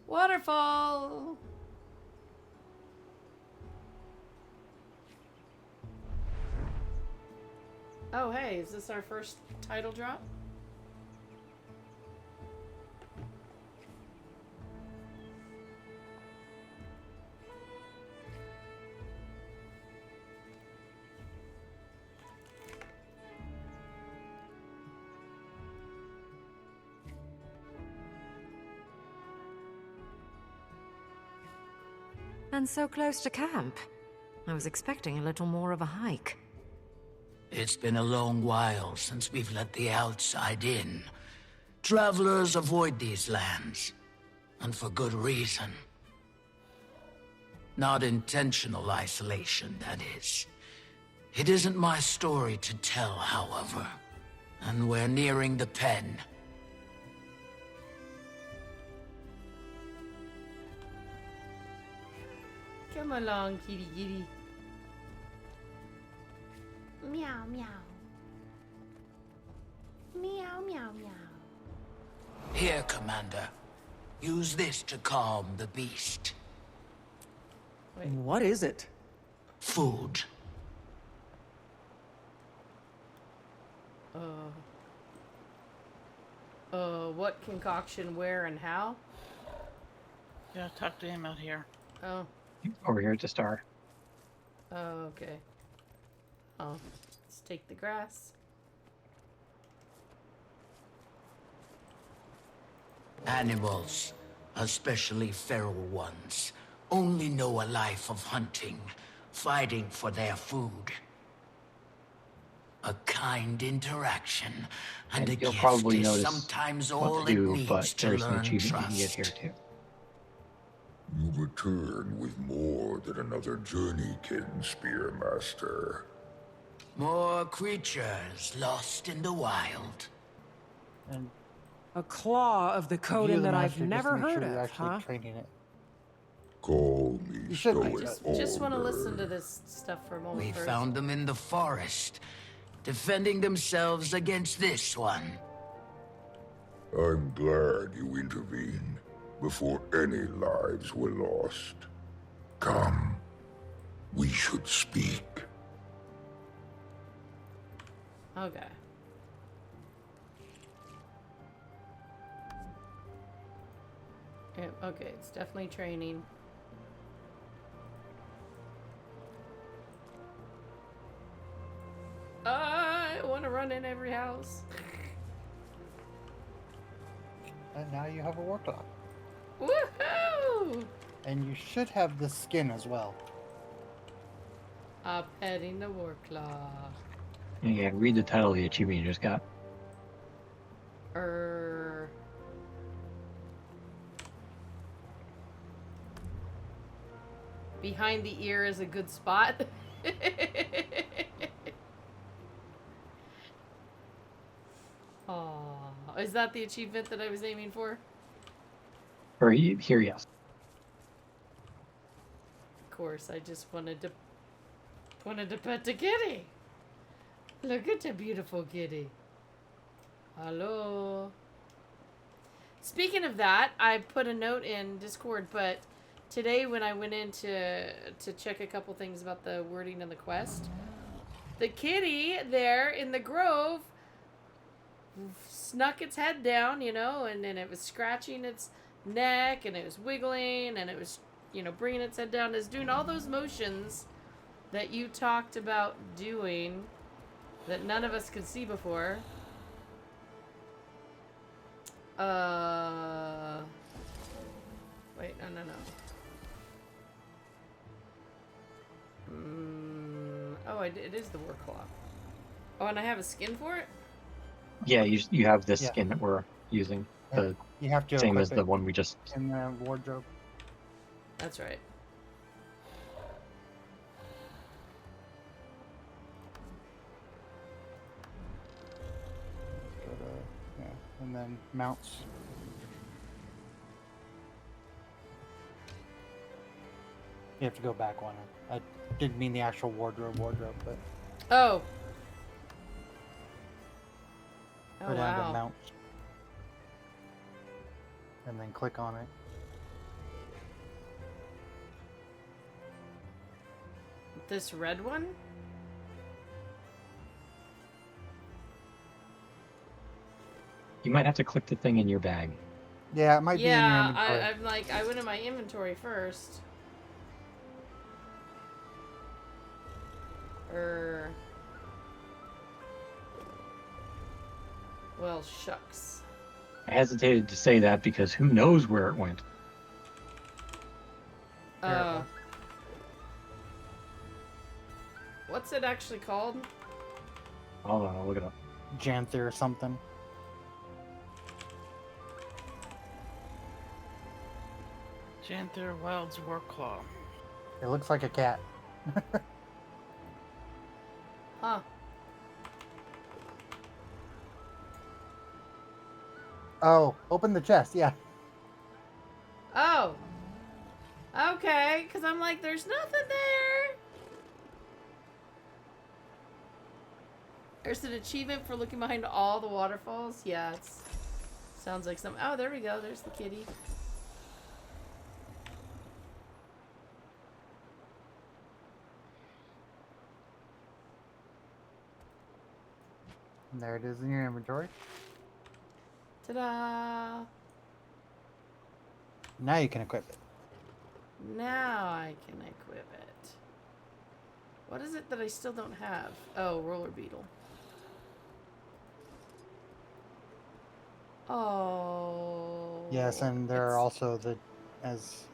Waterfall! Oh, hey, is this our first title drop? And so close to camp. I was expecting a little more of a hike. It's been a long while since we've let the outside in. Travelers avoid these lands, and for good reason. Not intentional isolation, that is. It isn't my story to tell, however, and we're nearing the pen. Come along, kitty kitty. Meow meow. Meow meow meow. Here, Commander. Use this to calm the beast. Wait. What is it? Food. What concoction, where, and how? Yeah, talk to him out here. Oh, Over here at the star. okay. Oh, let's take the grass. Animals, especially feral ones, only know a life of hunting, fighting for their food. A kind interaction, and a you'll gift probably is notice sometimes what all to do, it needs but to there's an learn achievement you trust. can get here too. You return with more than another journeykin, Spearmaster. More creatures lost in the wild. And A claw of the view Kodan the that I've master, just never make sure heard you're of, actually huh? training it. Call me You should be. Stoic Just want to Order. listen to this stuff for a moment We first. found them in the forest, defending themselves against this one. I'm glad you intervened before any lives were lost. Come, we should speak. Okay. Yeah, okay, it's definitely training. I want to run in every house. And now you have a war clock. Woohoo! And you should have the skin as well. Petting the war claw. And yeah, read the title of the achievement you just got. Behind the ear is a good spot. Aw, is that the achievement that I was aiming for? Or here, yes. Of course, I just wanted to pet the kitty. Look at the beautiful kitty. Hello. Speaking of that, I put a note in Discord, but today when I went in to check a couple things about the wording in the quest, the kitty there in the grove snuck its head down, you know, and then it was scratching its neck, and it was wiggling, and it was, you know, bringing its head down. It's doing all those motions that you talked about doing that none of us could see before. Wait, no. Oh, it is the war claw. Oh, and I have a skin for it? Yeah, you have this Yeah. skin that we're using. The You have to same equip as the it one we just... in the wardrobe. That's right. Go to, yeah, and then mounts. You have to go back one. I didn't mean the actual wardrobe, but Oh. go Oh, down to wow. mounts. And then click on it. This red one? You might have to click the thing in your bag. Yeah, it might be in your Yeah, inventory. I'm like, I went in my inventory first. Well, shucks. I hesitated to say that because who knows where it went. There it Oh, was. What's it actually called? Hold on, I'll look it up. Janther or something. Janther Wild's Warclaw. It looks like a cat. Huh. Oh, open the chest, yeah. Oh. Okay, because I'm like, there's nothing there. There's an achievement for looking behind all the waterfalls. Yeah, it's sounds like some. Oh, there we go. There's the kitty. And there it is in your inventory. Ta-da! Now you can equip it. Now I can equip it. What is it that I still don't have? Oh, roller beetle. Oh. Yes, and there are also the, as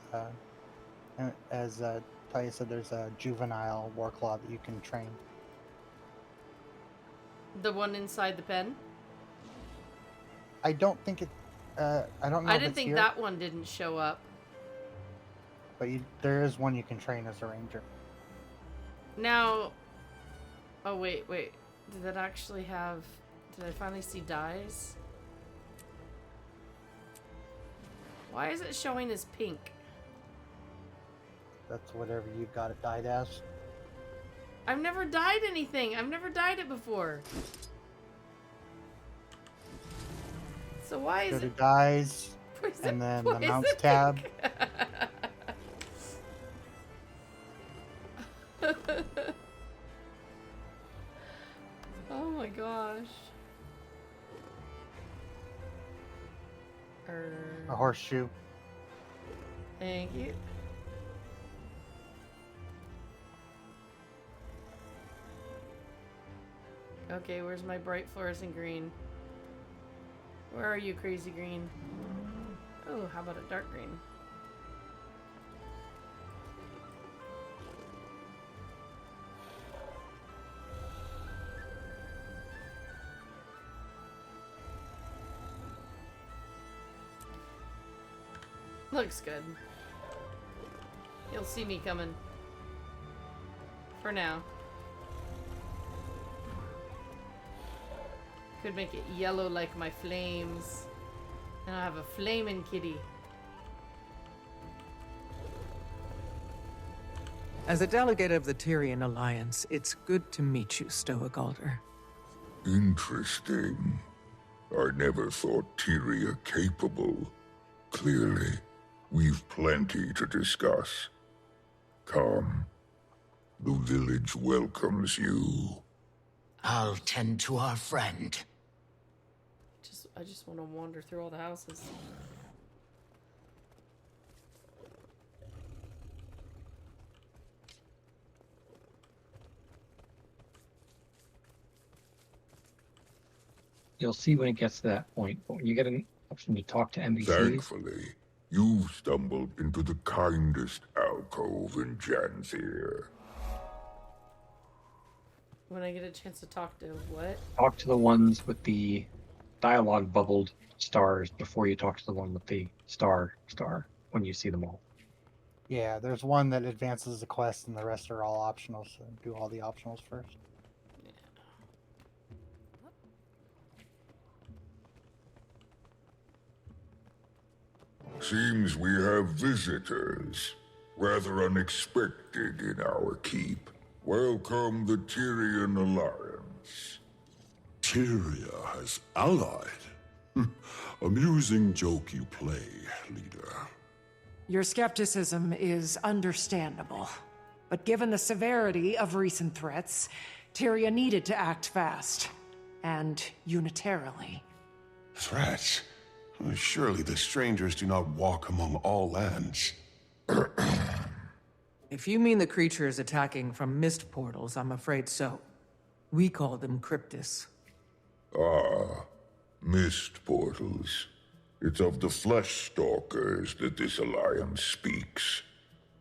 Talia said, there's a juvenile warclaw that you can train. The one inside the pen? I don't think it. I don't know. I if didn't it's think here, that one didn't show up. But there is one you can train as a ranger. Now. Oh, wait. Did that actually have. Did I finally see dyes? Why is it showing as pink? That's whatever you've got it dyed as. I've never dyed anything. I've never dyed it before. So why is Go to it dyes, and then the mounts tab. Oh my gosh. A horseshoe. Thank you. Okay, where's my bright fluorescent green? Where are you, crazy green? Oh, how about a dark green? Looks good. You'll see me coming. For now. Could make it yellow like my flames. And I have a flaming kitty. As a delegate of the Tyrian Alliance, it's good to meet you, Stoic Alder. Interesting. I never thought Tyria capable. Clearly, we've plenty to discuss. Come. The village welcomes you. I'll tend to our friend. I just want to wander through all the houses. You'll see when it gets to that point, but when you get an option to talk to NPCs... Thankfully, you've stumbled into the kindest alcove in Janthir. When I get a chance to talk to what? Talk to the ones with the dialogue bubbled stars before you talk to the one with the star when you see them all. Yeah, there's one that advances the quest, and the rest are all optional, so do all the optionals first. Seems we have visitors. Rather unexpected in our keep. Welcome the Tyrian Alliance. Tyria has allied. Amusing joke you play, leader. Your skepticism is understandable. But given the severity of recent threats, Tyria needed to act fast. And unitarily. Threats? Surely the strangers do not walk among all lands. If you mean the creatures attacking from mist portals, I'm afraid so. We call them Cryptis. Ah, mist portals. It's of the flesh stalkers that this alliance speaks.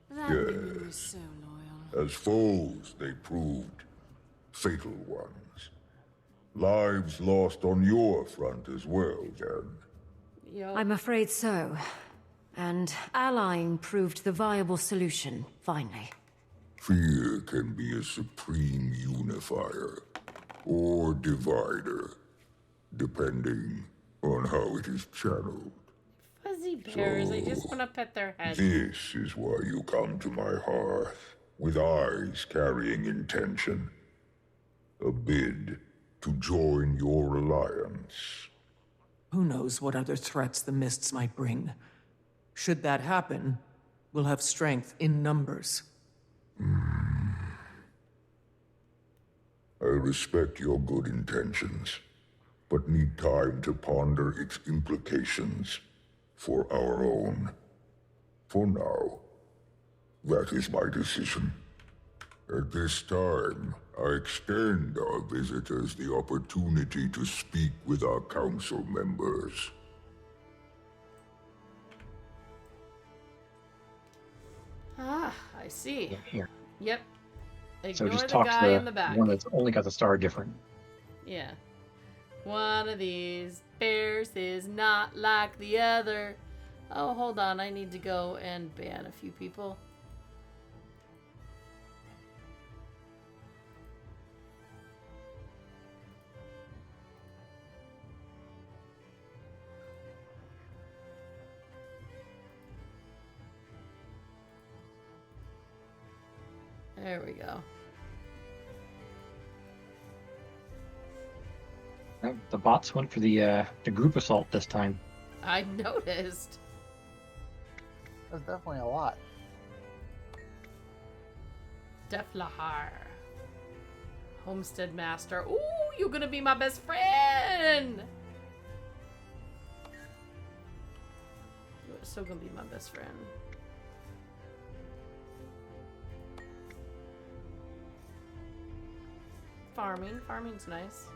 That memory was so loyal. As foes, they proved fatal ones. Lives lost on your front as well, then. Yep. I'm afraid so. And allying proved the viable solution, finally. Fear can be a supreme unifier, or divider, depending on how it is channeled. Fuzzy bears, I just want to pet their heads. This is why you come to my hearth, with eyes carrying intention. A bid to join your alliance. Who knows what other threats the mists might bring? Should that happen, we'll have strength in numbers. I respect your good intentions, but need time to ponder its implications for our own. For now, that is my decision. At this time, I extend our visitors the opportunity to speak with our council members. Ah, I see. Yeah, here. Yep. So Ignore just the talk guy to in the back. one that's only got the star different. Yeah. One of these bears is not like the other. Oh, hold on. I need to go and ban a few people. There we go. The bots went for the group assault this time. I noticed. That's definitely a lot. Deflahar. Homestead Master. Ooh, you're gonna be my best friend! You're so gonna be my best friend. Farming. Farming's nice.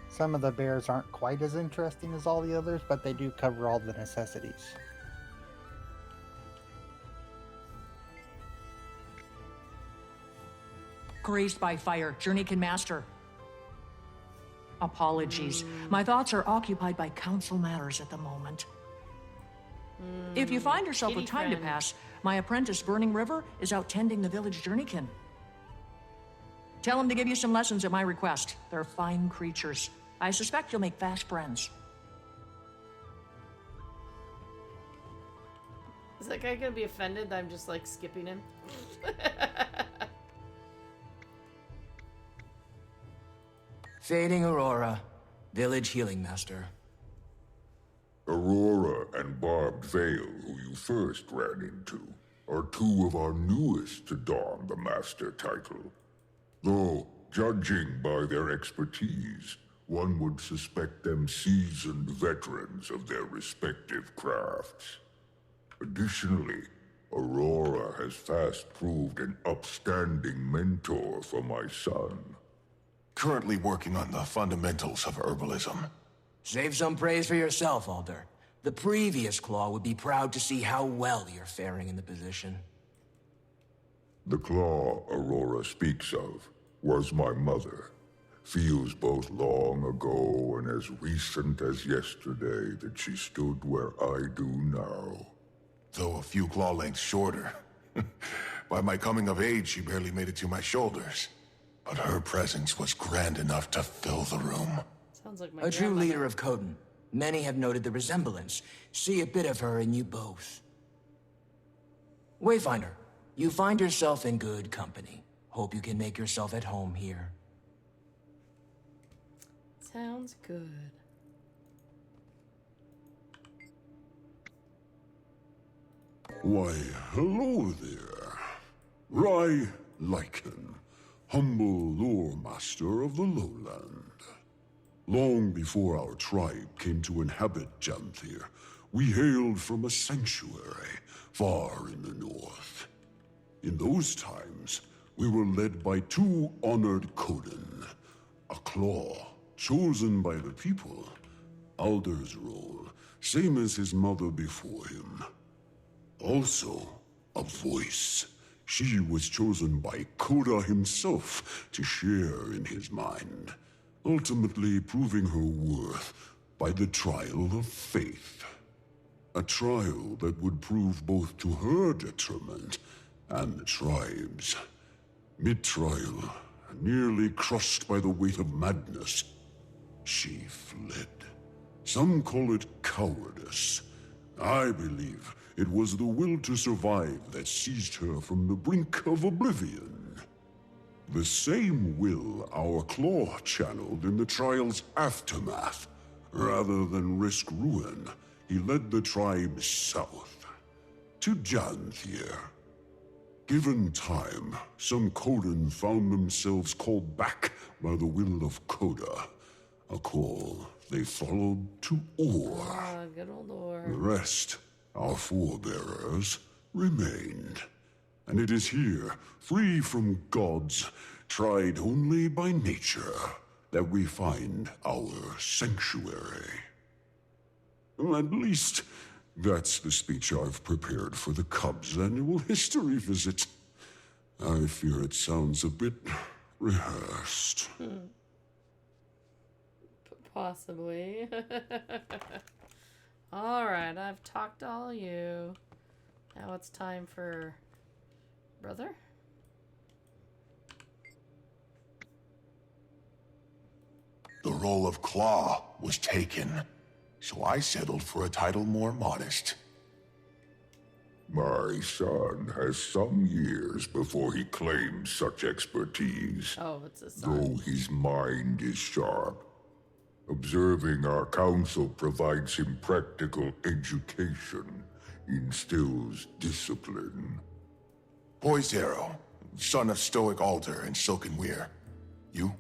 Some of the bears aren't quite as interesting as all the others, but they do cover all the necessities. Grazed by fire, Journeykin Master. Apologies. My thoughts are occupied by council matters at the moment. If you find yourself with Kitty time friend. to pass, my apprentice, Burning River, is out tending the village Journeykin. Tell him to give you some lessons at my request. They're fine creatures. I suspect you'll make fast friends. Is that guy gonna be offended that I'm just like skipping him? Fading Aurora, Village Healing Master. Aurora and Barbed Veil, who you first ran into, are two of our newest to don the Master title. Though, judging by their expertise, one would suspect them seasoned veterans of their respective crafts. Additionally, Aurora has fast proved an upstanding mentor for my son. Currently working on the fundamentals of herbalism. Save some praise for yourself, Alder. The previous Claw would be proud to see how well you're faring in the position. The claw Aurora speaks of was my mother. Feels both long ago and as recent as yesterday that she stood where I do now. Though a few claw lengths shorter. By my coming of age, she barely made it to my shoulders. But her presence was grand enough to fill the room. Sounds like my A true grandmother. leader of Koden. Many have noted the resemblance. See a bit of her in you both. Wayfinder, you find yourself in good company. Hope you can make yourself at home here. Sounds good. Why, hello there. Rai Lycan, humble lore master of the lowland. Long before our tribe came to inhabit Jamthir, we hailed from a sanctuary far in the north. In those times, we were led by two honored Kodan, a claw chosen by the people, Alder's role, same as his mother before him. Also, a voice, She was chosen by Koda himself to share in his mind, ultimately proving her worth by the trial of faith. A trial that would prove both to her detriment and the tribe's. Mid-trial, nearly crushed by the weight of madness, she fled. Some call it cowardice. I believe it was the will to survive that seized her from the brink of oblivion. The same will our Claw channeled in the trial's aftermath. Rather than risk ruin, he led the tribe south, to Janthir. Given time, some Kodan found themselves called back by the will of Koda, a call they followed to Or. Ah, good old Or. The rest, our forebearers, remained. And it is here, free from gods, tried only by nature, that we find our sanctuary. Well, at least, that's the speech I've prepared for the Cubs' annual history visit. I fear it sounds a bit rehearsed. Possibly. Alright, I've talked all you. Now it's time for... Brother? The role of Claw was taken, so I settled for a title more modest. My son has some years before he claims such expertise. Oh, it's a son. Though his mind is sharp. Observing our council provides him practical education, instills discipline. Poised Arrow, son of Stoic Alter and Silken Weir. You?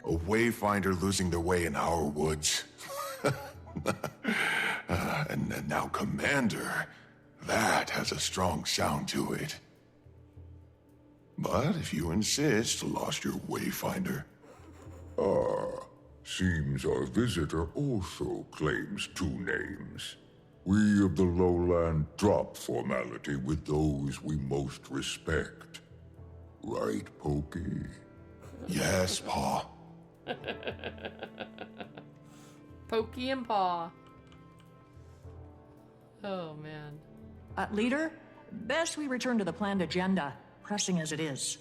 A wayfinder losing their way in our woods. And now Commander. That has a strong sound to it. But if you insist, lost your wayfinder. Seems our visitor also claims two names. We of the lowland drop formality with those we most respect. Right, Pokey? Yes, Pa. Pokey and Paw. Oh, man. Leader, best we return to the planned agenda, pressing as it is.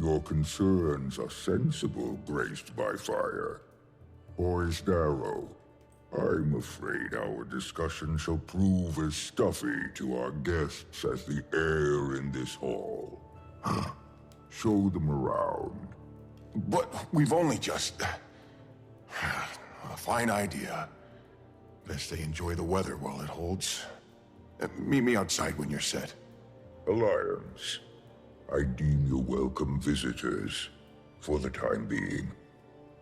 Your concerns are sensible, graced by fire. Poised Arrow, I'm afraid our discussion shall prove as stuffy to our guests as the air in this hall. Show them around. But we've only just... A fine idea. Best they enjoy the weather while it holds. Meet me outside when you're set. Alliance, I deem you welcome visitors, for the time being.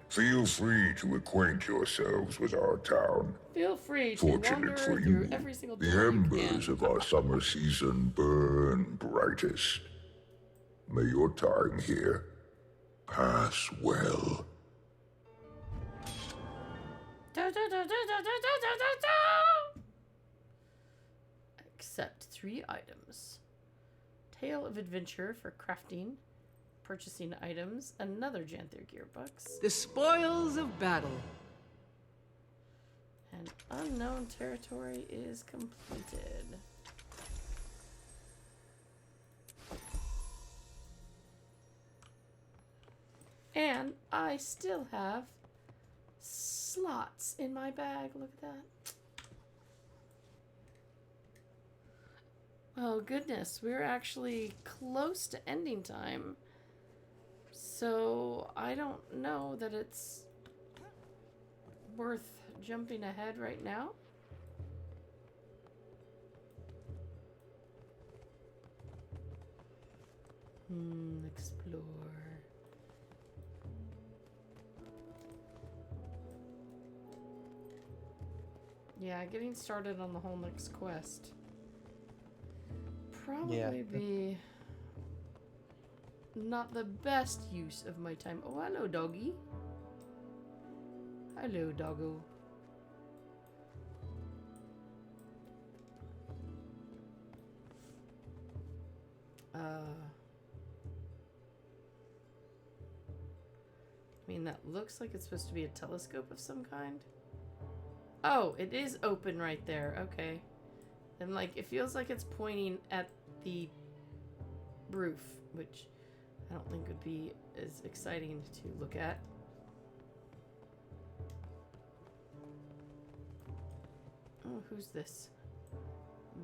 Feel free to acquaint yourselves with our town. Feel free to wander Fortunate for through you, every single the door you embers can. of our summer season burn brightest. May your time here pass well. Accept 3 items. Tale of Adventure for crafting, purchasing items, another Janthir gearbox, The spoils of battle. and unknown territory is completed. And I still have slots in my bag. Look at that. Oh goodness, we're actually close to ending time. So I don't know that it's worth jumping ahead right now. Explore. Yeah, getting started on the whole next quest. Probably be not the best use of my time. Oh, hello, doggy. Hello, doggo. I mean, that looks like it's supposed to be a telescope of some kind. Oh, it is open right there. Okay. And, like, it feels like it's pointing at the roof, which I don't think would be as exciting to look at. Oh, who's this?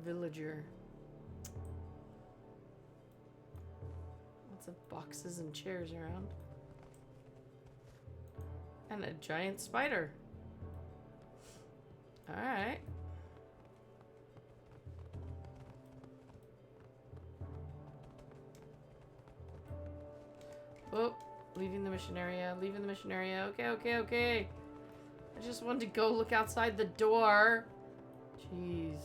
Villager. Lots of boxes and chairs around. And a giant spider. Alright. Oh, leaving the mission area. Leaving the mission area. Okay, okay, okay. I just wanted to go look outside the door. Jeez.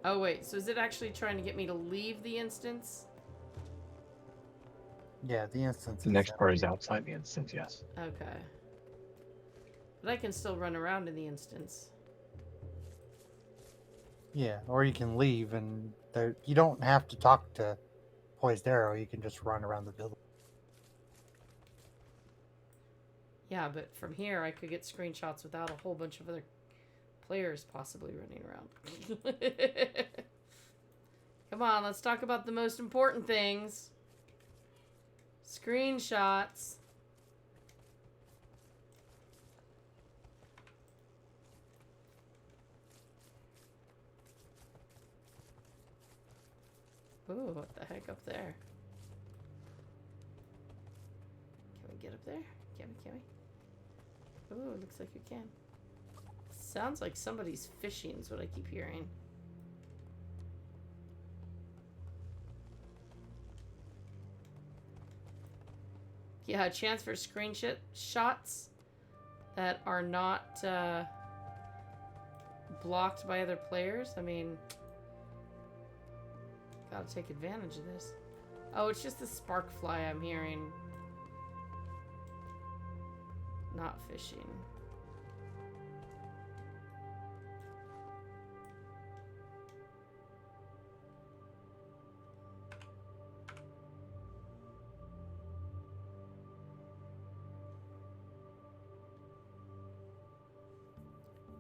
Oh, wait. So is it actually trying to get me to leave the instance? Yeah, the instance. The next part is outside the instance, yes. Okay. But I can still run around in the instance. Yeah, or you can leave and there, you don't have to talk to Poised Arrow. You can just run around the building. Yeah, but from here I could get screenshots without a whole bunch of other players possibly running around. Come on, let's talk about the most important things. Screenshots. Ooh, what the heck up there? Can we get up there? Can we? Ooh, it looks like we can. Sounds like somebody's fishing is what I keep hearing. Yeah, a chance for shots that are not blocked by other players. I mean, gotta take advantage of this. Oh, it's just the spark fly I'm hearing. Not fishing.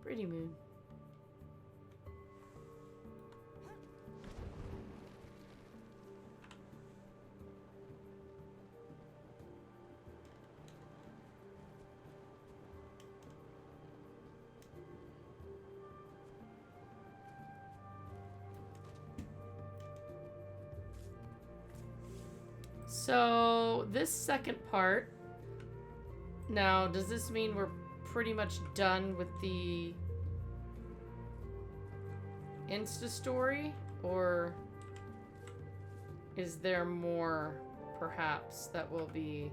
Pretty moon. So this second part, now does this mean we're pretty much done with the Insta story, or is there more perhaps that will be?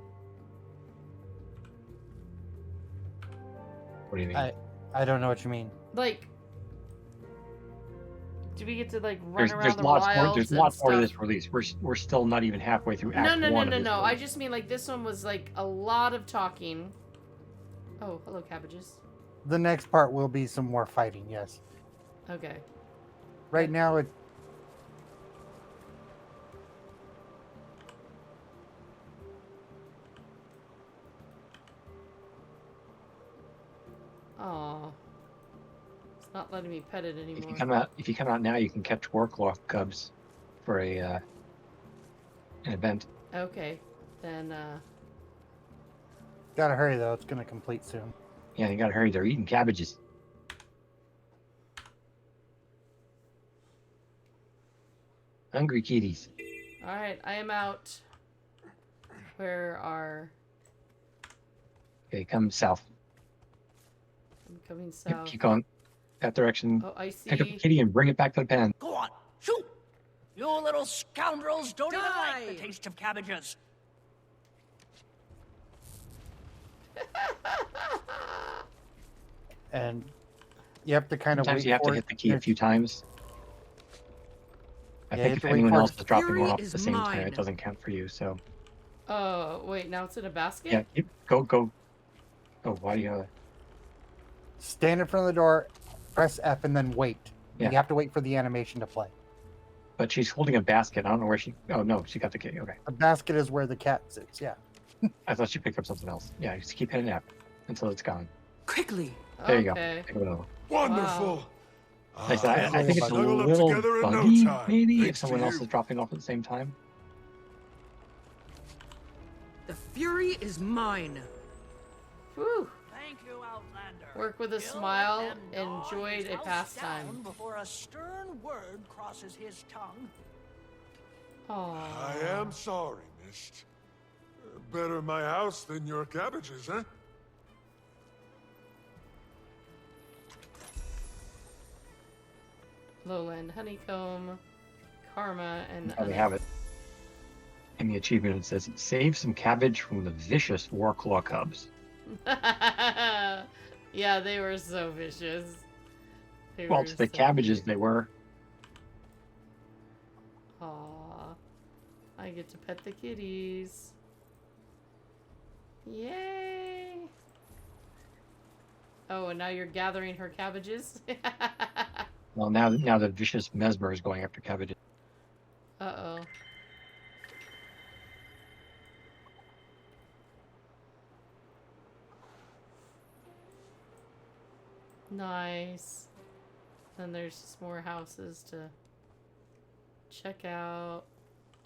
What do you mean? I don't know what you mean. Like, do we get to like run around there's the lots more. wilds There's and lots more to stuff? this release. We're still not even halfway through Act No, 1 of this I release. just mean like this one was like a lot of talking. Oh, hello, cabbages. The next part will be some more fighting, yes. Okay. Right now, it. Aw. It's not letting me pet it anymore. If you come out now, you can catch Warclaw cubs for an event. Okay, then Gotta hurry though, it's gonna complete soon. Yeah, you gotta hurry. They're eating cabbages. Hungry kitties. Alright, I am out. Where are... Okay, come south. I'm coming south. Keep going that direction. Oh, I Pick up see. the kitty and bring it back to the pen. Go on, shoot! You little scoundrels don't even like the taste of cabbages. And you have to kind of Sometimes wait you have for to it. hit the key a few times. I Yeah, you think have if to wait anyone for else it. is dropping Fury one off at is the same time, mine. it doesn't count for you. So Oh, wait, now it's in a basket? yeah, go. Oh, why do you? Stand in front of the door, press F, and then wait. Yeah. You have to wait for the animation to play. But she's holding a basket. I don't know where she. Oh no, she got the kitty. Okay. The basket is where the cat sits. Yeah. I thought she picked up something else. Yeah, just keep hitting F until it's gone. Quickly. There you Okay. go. Pick it up. Wonderful. Nice. I think it's a Snuggle up little together in no buggy, time. maybe, if Thanks to someone else you. is dropping off at the same time. The Fury is mine. Whew. Thank you, Outlander. Work with a He'll smile, let them gnaw enjoyed his a house pastime. down before a stern word crosses his tongue. Aww. I am sorry, Mist. Better my house than your cabbages, huh? Lowland Honeycomb, Karma, and There we have it. In the achievement, it says, save some cabbage from the vicious Warclaw cubs. Yeah, they were so vicious. Well, to the cabbages they were. Aww. I get to pet the kitties. Yay! Oh, and now you're gathering her cabbages? Well, now the vicious Mesmer is going after cabbages. Uh-oh. Nice. Then there's just more houses to check out.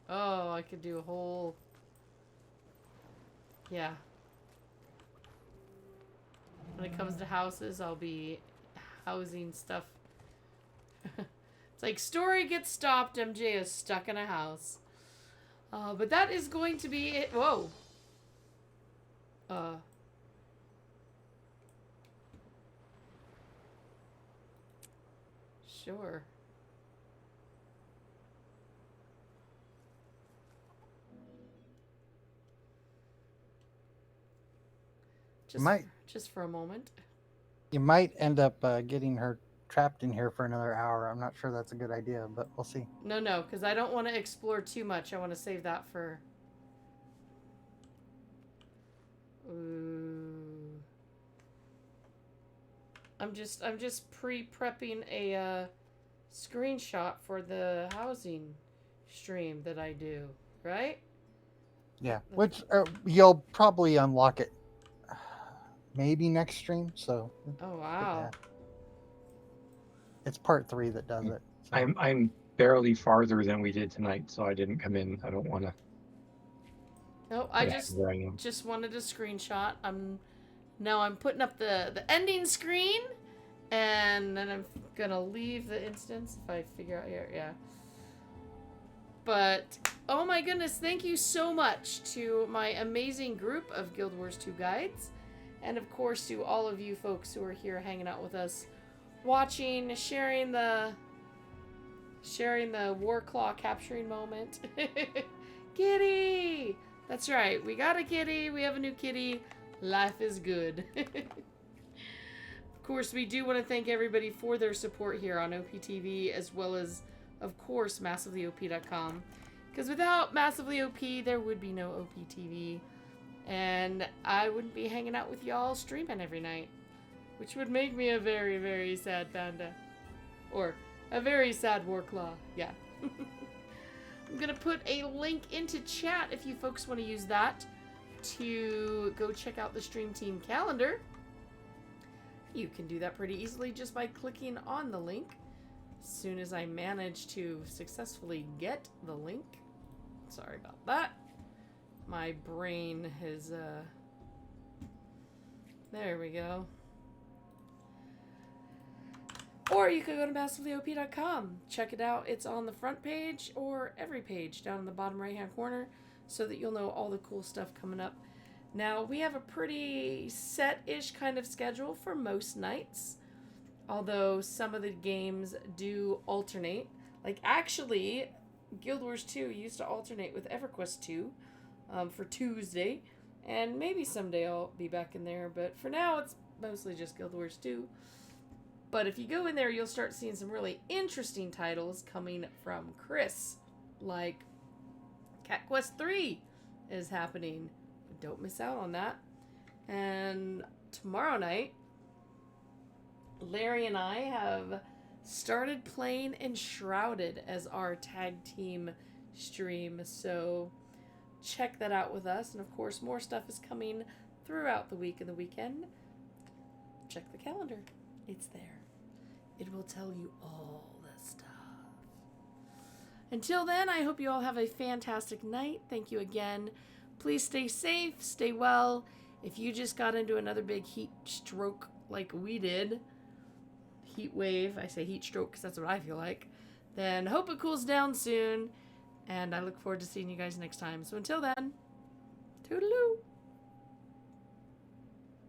Oh, I could do a whole... Yeah. When it comes to houses, I'll be housing stuff. It's like, story gets stopped, MJ is stuck in a house. But that is going to be it. Whoa. Sure. Just for a moment. You might end up getting her trapped in here for another hour. I'm not sure that's a good idea, but we'll see. No, because I don't want to explore too much. I want to save that for... Ooh. I'm just pre-prepping a screenshot for the housing stream that I do, right? Yeah, which you'll probably unlock it maybe next stream. So. Oh wow. It's part 3 that does it. So. I'm barely farther than we did tonight, so I didn't come in. I don't want to. No, I just wanted a screenshot. I'm putting up the ending screen, and then I'm gonna leave the instance if I figure out here. Yeah. But oh my goodness, thank you so much to my amazing group of Guild Wars 2 guides, and of course to all of you folks who are here hanging out with us, watching, sharing the Warclaw capturing moment. Kitty! That's right, we got a kitty, we have a new kitty. Life is good. Of course, we do want to thank everybody for their support here on OPTV, as well as, of course, MassivelyOP.com. Because without Massively OP, there would be no OPTV. And I wouldn't be hanging out with y'all streaming every night. Which would make me a very, very sad panda. Or a very sad Warclaw. Yeah. I'm going to put a link into chat if you folks want to use that to go check out the Stream Team calendar. You can do that pretty easily just by clicking on the link. As soon as I manage to successfully get the link. Sorry about that. My brain has, there we go. Or you could go to MassivelyOP.com. Check it out. It's on the front page or every page down in the bottom right-hand corner so that you'll know all the cool stuff coming up. Now, we have a pretty set-ish kind of schedule for most nights, although some of the games do alternate. Like, actually, Guild Wars 2 used to alternate with EverQuest 2 for Tuesday, and maybe someday I'll be back in there, but for now, it's mostly just Guild Wars 2. But if you go in there, you'll start seeing some really interesting titles coming from Chris. Like Cat Quest 3 is happening. Don't miss out on that. And tomorrow night, Larry and I have started playing Enshrouded as our tag team stream. So check that out with us. And of course, more stuff is coming throughout the week and the weekend. Check the calendar. It's there. It will tell you all the stuff. Until then, I hope you all have a fantastic night. Thank you again. Please stay safe, stay well. If you just got into another big heat stroke like we did, heat wave, I say heat stroke because that's what I feel like, then hope it cools down soon. And I look forward to seeing you guys next time. So until then, toodaloo.